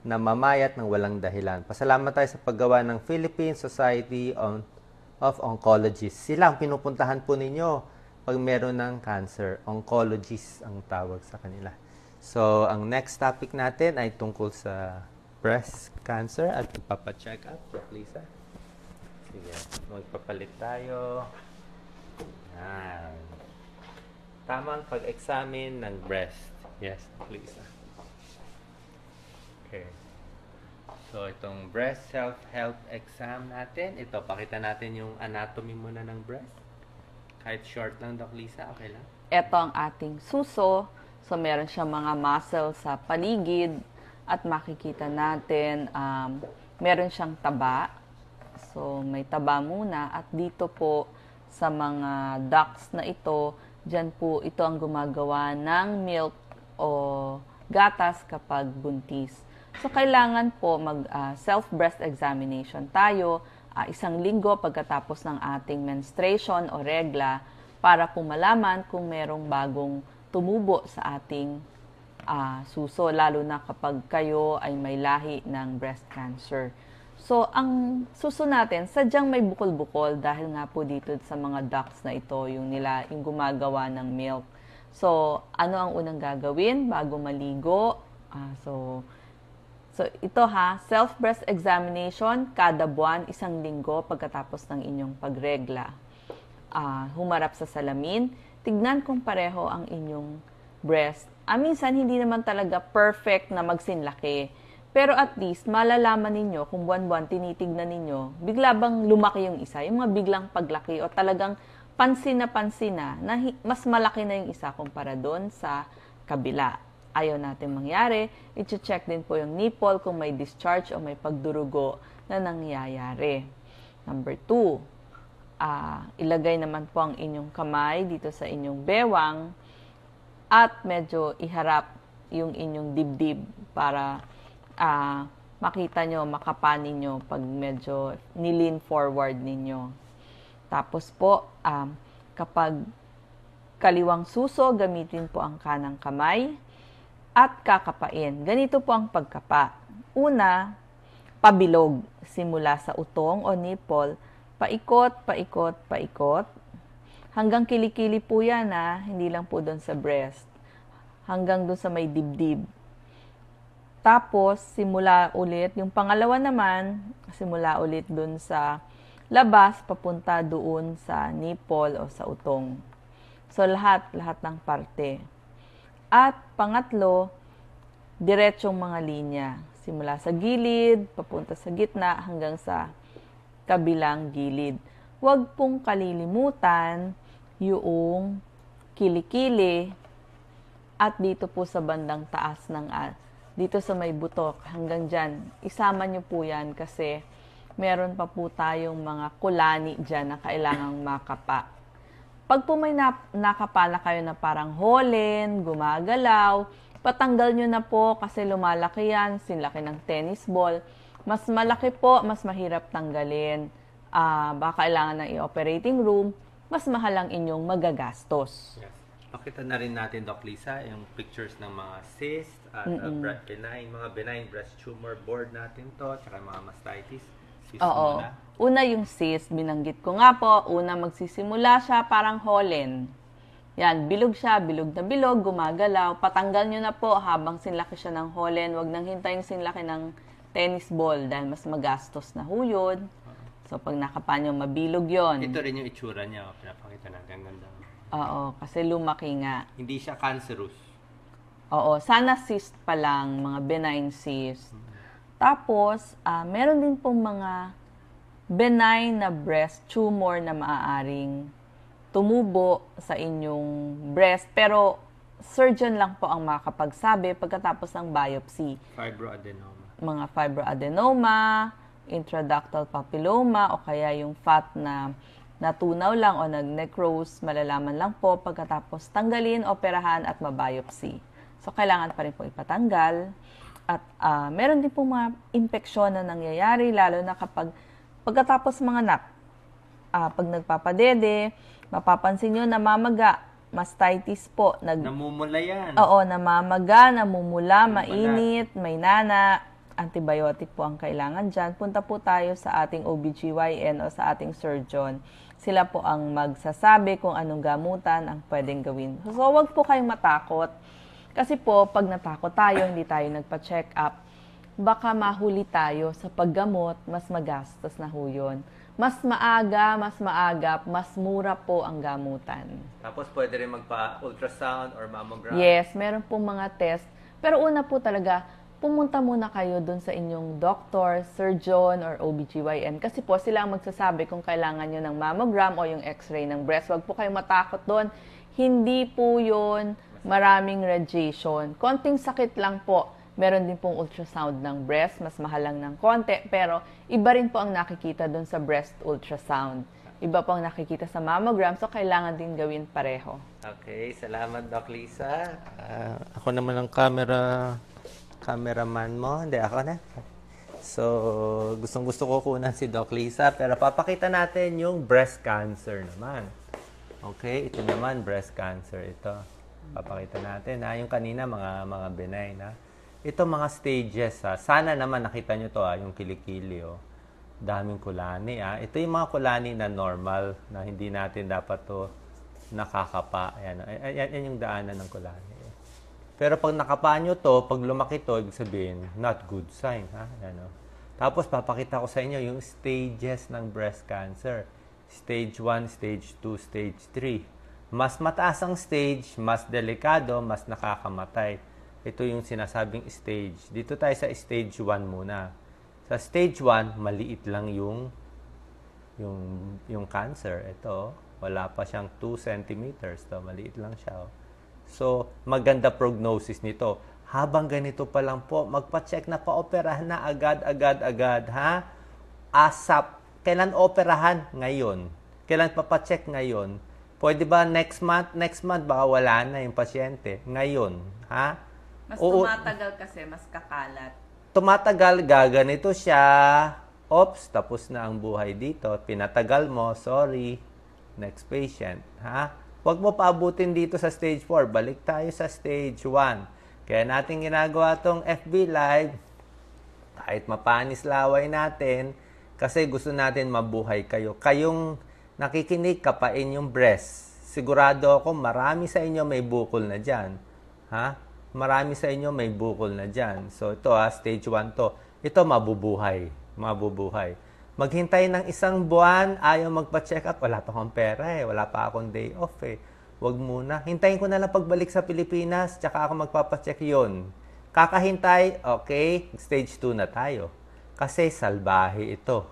na mamayat ng walang dahilan. Pasalamat tayo sa paggawa ng Philippine Society of Oncologists. Sila ang pinupuntahan po ninyo pag meron ng cancer. Oncologists ang tawag sa kanila. So, ang next topic natin ay tungkol sa breast cancer at magpapacheck up. Doc Lisa. Sige, magpapalit tayo. Yan. Tamang pag-examine ng breast. Yes, Doc Lisa. Okay. So, itong breast self-health exam natin. Ito, pakita natin yung anatomy muna ng breast. Kahit short lang, Doc Lisa, okay lang? Ito ang ating suso. So, meron siyang mga muscles sa paligid. At makikita natin, meron siyang taba. So, may taba muna. At dito po, sa mga ducts na ito, dyan po, ito ang gumagawa ng milk o gatas kapag buntis. So, kailangan po self-breast examination tayo 1 linggo pagkatapos ng ating menstruation o regla para po malaman kung merong bagong tumubo sa ating suso, lalo na kapag kayo ay may lahi ng breast cancer. So, ang suso natin, sadyang may bukol-bukol dahil nga po dito sa mga ducts na ito, yung gumagawa ng milk. So, ano ang unang gagawin bago maligo? So ito self-breast examination, kada buwan, 1 linggo pagkatapos ng inyong pagregla. Humarap sa salamin, tignan kung pareho ang inyong breast. Minsan, hindi naman talaga perfect na magsinlaki. Pero at least, malalaman ninyo kung buwan-buwan tinitignan ninyo, bigla bang lumaki yung isa, yung mga biglang paglaki o talagang pansin na mas malaki na yung isa kumpara doon sa kabila. Ayaw natin mangyari, i-check din po yung nipple kung may discharge o may pagdurugo na nangyayari. Number 2, ilagay naman po ang inyong kamay dito sa inyong bewang at medyo iharap yung inyong dibdib para makita nyo, makapanin nyo pag medyo nilin forward ninyo. Tapos po, kapag kaliwang suso, gamitin po ang kanang kamay. at kakapain. Ganito po ang pagkapa. Una, pabilog. Simula sa utong o nipple, paikot, paikot, paikot. Hanggang kilikili po yan hindi lang po doon sa breast. Hanggang doon sa may dibdib. Tapos, simula ulit. Yung pangalawa naman, simula ulit doon sa labas, papunta doon sa nipple o sa utong. So, lahat ng parte. At pangatlo, diretsong mga linya. Simula sa gilid, papunta sa gitna, hanggang sa kabilang gilid. Huwag pong kalilimutan yung kilikili at dito po sa bandang taas ng dito sa may butok hanggang dyan. Isama nyo po yan kasi meron pa po tayong mga kulani dyan na kailangang makapa. Pag po may nakapa na kayo na parang holen, gumagalaw, patanggal nyo na po kasi lumalaki yan, sinlaki ng tennis ball. Mas malaki po, mas mahirap tanggalin. Baka kailangan ng operating room, mas mahal ang inyong magagastos. Yes. Pakita na rin natin, Doc Lisa, yung pictures ng mga cyst at mga benign breast tumor board natin to, tsaka mga mastitis. Oo. Una yung cyst, binanggit ko nga po, una magsisimula siya parang holen. Yan, bilog siya, bilog na bilog, gumagalaw. Patanggal nyo na po habang sinlaki siya ng holen. Huwag nang hintayin sinlaki ng tennis ball dahil mas magastos na huyod. So, pag nakapa nyo, mabilog yon. Ito rin yung itsura niya. Pinapakita natin. Ang ganda. Oo, kasi lumaki nga. Hindi siya cancerous. Oo, sana cyst pa lang, mga benign cyst. Tapos, meron din pong mga benign na breast tumor na maaaring tumubo sa inyong breast. Pero, surgeon lang po ang makakapagsabi pagkatapos ng biopsy. Fibroadenoma. Mga fibroadenoma, intraductal papilloma, o kaya yung fat na natunaw lang o nag-necrose, malalaman lang po pagkatapos tanggalin, operahan at mabiopsy. So, kailangan pa rin po ipatanggal. At meron din po mga impeksyon na nangyayari, lalo na kapag pagkatapos mga anak. Pag nagpapadede, mapapansin nyo namamaga, mastitis po. Namumula yan. Oo, namamaga, namumula, mainit, may nana. Antibiotic po ang kailangan dyan. Punta po tayo sa ating OBGYN o sa ating surgeon. Sila po ang magsasabi kung anong gamutan ang pwedeng gawin. So, wag po kayong matakot. Kasi po, pag natakot tayo, hindi tayo nagpa-check up, baka mahuli tayo sa paggamot, mas magastos na ho yun. Mas maaga, mas maagap, mas mura po ang gamutan. Tapos pwede rin magpa-ultrasound or mammogram? Yes, meron po mga test. Pero una po talaga, pumunta muna kayo dun sa inyong doctor, surgeon, or OBGYN. Kasi po sila ang magsasabi kung kailangan nyo ng mammogram o yung x-ray ng breast. Huwag po kayong matakot doon. Hindi po yun maraming radiation. Konting sakit lang po. Meron din pong ultrasound ng breast. Mas mahal lang ng konti. Pero iba rin po ang nakikita doon sa breast ultrasound. Iba po ang nakikita sa mammogram. So, kailangan din gawin pareho. Okay. Salamat, Doc Lisa. Ako naman ang cameraman mo. Hindi, ako na. So, gustong-gusto ko kunan si Doc Lisa. Pero papakita natin yung breast cancer naman. Okay, ito naman, breast cancer. Ito. Papakita natin. Yung kanina, mga benign. Ito, mga stages. Sana naman nakita nyo to, yung kilikili. Daming kulani. Ito yung mga kulani na normal, na hindi natin dapat to nakakapa. Yan yung daanan ng kulani. Pero pag nakapa nyo to, pag lumaki to, ibig sabihin, not good sign. Tapos, papakita ko sa inyo yung stages ng breast cancer. Stage 1, Stage 2, Stage 3. Mas mataas ang stage, mas delikado, mas nakakamatay. Ito yung sinasabing stage. Dito tayo sa Stage 1 muna. Sa Stage 1, maliit lang yung cancer. Ito, wala pa siyang 2 centimeters. Maliit lang siya. So, maganda prognosis nito. Habang ganito pa lang po, magpa-check na pa-operahan na agad. ASAP. Kailan operahan? Ngayon. Kailan papacheck? Ngayon. Pwede ba next month? Next month, baka wala na yung pasyente. Ngayon. Mas tumatagal kasi, mas kakalat. Tumatagal, gaganito siya. Oops, tapos na ang buhay dito. Pinatagal mo, sorry. Next patient. Huwag mo paabutin dito sa stage 4. Balik tayo sa stage 1. Kaya natin ginagawa tong FB Live, kahit mapanis laway natin, kasi gusto natin mabuhay kayo. Kayong nakikinig, kapain yung breast. Sigurado ako, marami sa inyo may bukol na dyan. Ha? Marami sa inyo may bukol na dyan. So ito stage 1 to. Ito mabubuhay. Mabubuhay. Maghintay ng 1 buwan, ayaw magpa-check up. Wala pa akong pera wala pa akong day off Wag muna. Hintayin ko na lang pagbalik sa Pilipinas, tsaka ako magpapacheck yun. Kakahintay, okay, stage 2 na tayo. Kasi salbahe ito.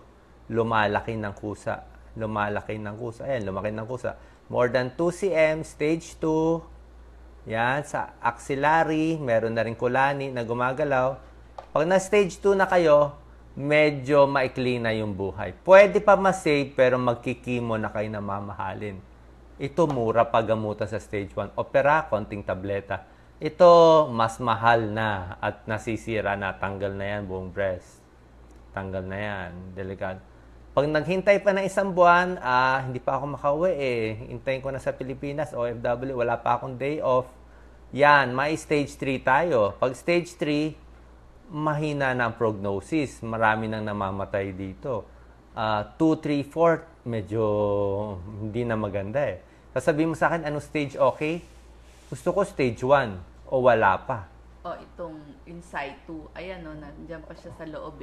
Lumalaki ng kusa. Lumalaki ng kusa. Ayan, lumaki ng kusa. More than 2 cm, stage 2. Yan, sa axillary, meron na rin kulani na gumagalaw. Pag na stage 2 na kayo, medyo maikli na yung buhay. Pwede pa ma-save, pero magkikimo na kayo na mamahalin. Ito, mura pagamutan sa stage 1. Opera, konting tableta. Ito, mas mahal na at nasisira na. Tanggal na yan, buong breast. Tanggal na yan. Delikado. Pag naghintay pa ng 1 buwan, hindi pa ako makauwi Hintayin ko na sa Pilipinas, OFW, wala pa akong day off. Yan, may stage 3 tayo. Pag stage 3, mahina na ang prognosis. Marami nang namamatay dito. 2, 3, 4, medyo hindi na maganda Sasabihin mo sa akin, anong stage okay? Gusto ko stage 1 o wala pa. Itong in situ, ayan nandiyan pa siya sa loob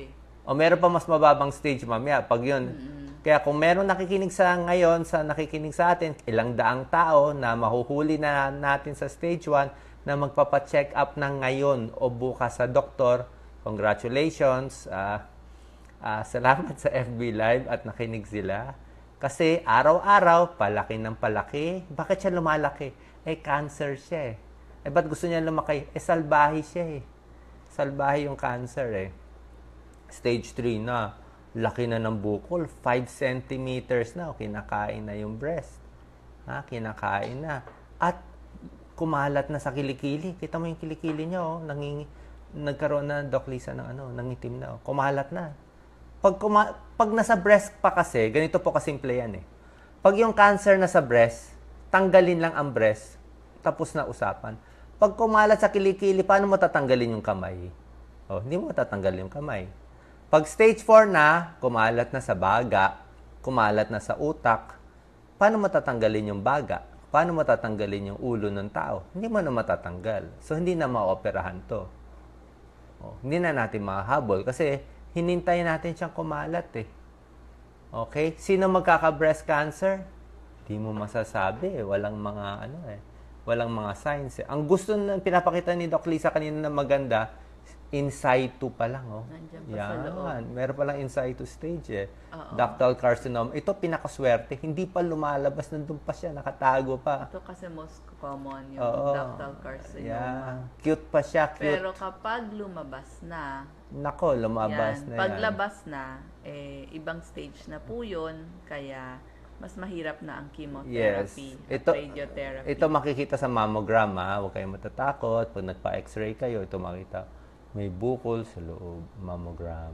O meron pa mas mababang stage mamaya. Pag yun. Kaya kung meron nakikinig nakikinig sa atin, ilang daang tao na mahuhuli na natin sa stage 1 na magpapacheck up na ngayon o bukas sa doktor, congratulations. Salamat sa FB Live at nakinig sila. Kasi araw-araw, palaki ng palaki. Bakit siya lumalaki? Cancer siya ba't gusto niya lumaki? Salbahe siya Salbahe yung cancer Stage 3 na. Laki na ng bukol. 5 centimeters na. Kinakain na yung breast. Kinakain na. At kumalat na sa kilikili. Kita mo yung kilikili niya, nagkaroon na, Doc Lisa, ng nangitim na. Kumalat na. Pag nasa breast pa kasi, ganito po kasimple yan Pag yung cancer nasa breast, tanggalin lang ang breast, tapos na usapan. Pag kumalat sa kilikili, paano mo tatanggalin yung kamay? Hindi mo tatanggal yung kamay. Pag stage 4 na, kumalat na sa baga, kumalat na sa utak, paano mo tatanggalin yung baga? Paano mo tatanggalin yung ulo ng tao? Hindi mo na matatanggal. So, hindi na maoperahan to. Hindi na natin mahahabol kasi hinintay natin siyang kumalat Okay? Sino magkaka-breast cancer? Hindi mo masasabi Walang mga walang mga signs Ang gusto na pinapakita ni Doc Lisa kanina na maganda, in situ pa lang Nandiyan pa sa loob. Meron pa lang in situ stage ductal carcinoma. Ito pinakaswerte, hindi pa lumalabas, nandun pa siya, nakatago pa. Ito kasi most common yung ductal carcinoma. Cute pa siya, cute. Pero kapag lumabas na, nako, lumabas na yan. Paglabas na, ibang stage na po yun, kaya mas mahirap na ang chemotherapy at radiotherapy. Ito makikita sa mammogram huwag kayong matatakot. Pag nagpa-x-ray kayo, ito makita. May bukol sa loob, mammogram.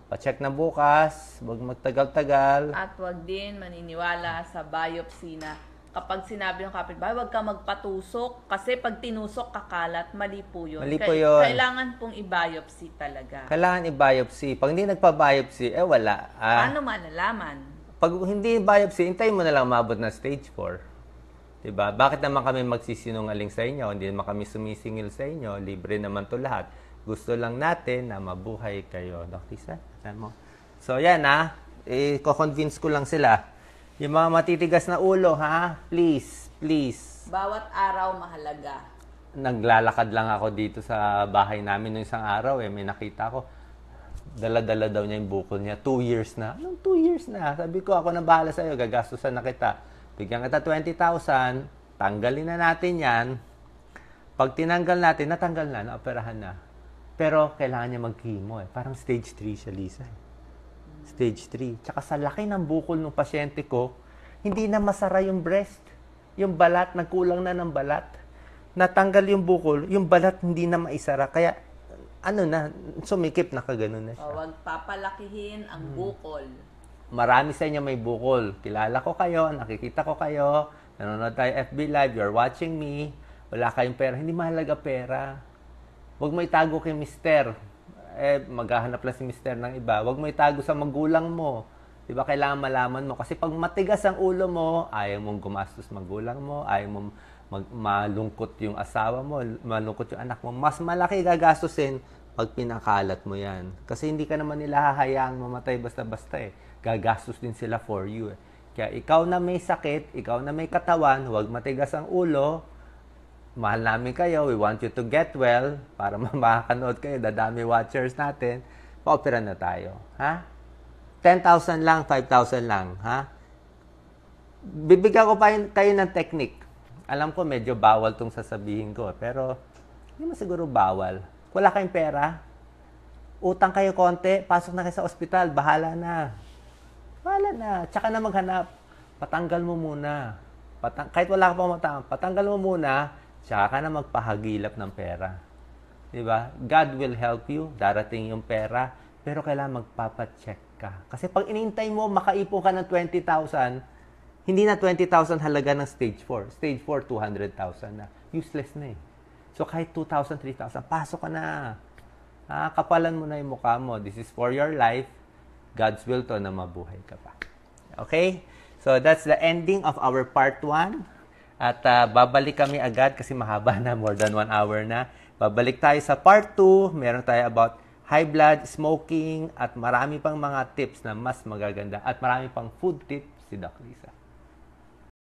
Pa-check na bukas, wag magtagal-tagal. At wag din maniniwala sa biopsy na kapag sinabi ng kapitbahay, wag ka magpatusok kasi pag tinusok kakalat, mali po yun. Mali po yun. Kailangan pong i-biopsy talaga. Kailangan i-biopsy. Pag hindi nagpa-biopsy, wala. Paano malalaman? Pag hindi biopsy, hintayin mo na lang mabot na stage 4. Diba? Bakit naman kami magsisinungaling sa inyo? Hindi naman kami sumisingil sa inyo. Libre naman to lahat. Gusto lang natin na mabuhay kayo. Doc Lisa, mo. So, yan i-convince ko lang sila. Yung mga matitigas na ulo, please, please. Bawat araw mahalaga. Naglalakad lang ako dito sa bahay namin noong isang araw. May nakita ko. Dala-dala daw niya yung bukol niya. 2 years na. Anong 2 years na? Sabi ko, ako na bahala sa'yo. Gagastusan na kita. Bigyan kita 20,000, tanggalin na natin yan. Pag tinanggal natin, natanggal na, naoperahan na. Pero kailangan niya mag-chemo Parang stage 3 siya, Lisa. Stage 3. Tsaka sa laki ng bukol ng pasyente ko, hindi na masara yung breast. Yung balat, nagkulang na ng balat. Natanggal yung bukol, yung balat hindi na maisara. Kaya, sumikip na kaganon na siya. Huwag papalakihin ang bukol. Marami sa inyo may bukol. Kilala ko kayo, nakikita ko kayo, nanonood tayo FB Live, you're watching me. wala kayong pera, hindi mahalaga pera. Huwag mo itago kay mister. Maghahanap lang si mister ng iba. Huwag mo itago sa magulang mo. Diba, kailangan malaman mo. Kasi pag matigas ang ulo mo, ayaw mong gumastos magulang mo, ayaw mong malungkot yung asawa mo, malungkot yung anak mo, mas malaki gagastusin pag pinakalat mo yan. Kasi hindi ka naman nila hahayaang mamatay basta-basta eh. Gagastos din sila for you eh. Kaya ikaw na may sakit, ikaw na may katawan, huwag matigas ang ulo. Mahal namin kayo, we want you to get well para makakanood kayo, dadami watchers natin. Pa-opera na tayo, ha? 10,000 lang, 5,000 lang, ha? Bibigyan ko pa kayo ng technique. Alam ko medyo bawal tong sasabihin ko, pero hindi mo siguro bawal. Wala kayong pera, utang kayo konti, pasok na kayo sa ospital, bahala na. Bahala na. Tsaka na maghanap. Patanggal mo muna. Kahit wala ka pa matang, patanggal mo muna, tsaka ka na magpahagilap ng pera. Diba? God will help you. Darating yung pera. Pero kailangan magpapacheck ka. Kasi pag inintay mo, makaipon ka ng 20,000, hindi na 20,000 halaga ng stage 4. Stage 4, 200,000 na. Useless na eh. So kahit 2,000, 3,000, pasok ka na. Kapalan mo na yung mukha mo. This is for your life. God's will to na mabuhay ka pa. Okay? So that's the ending of our part 1. At babalik kami agad kasi mahaba na, more than 1 hour na. Babalik tayo sa part 2. Meron tayo about high blood, smoking, at marami pang mga tips na mas magaganda. At marami pang food tips si Doc Lisa.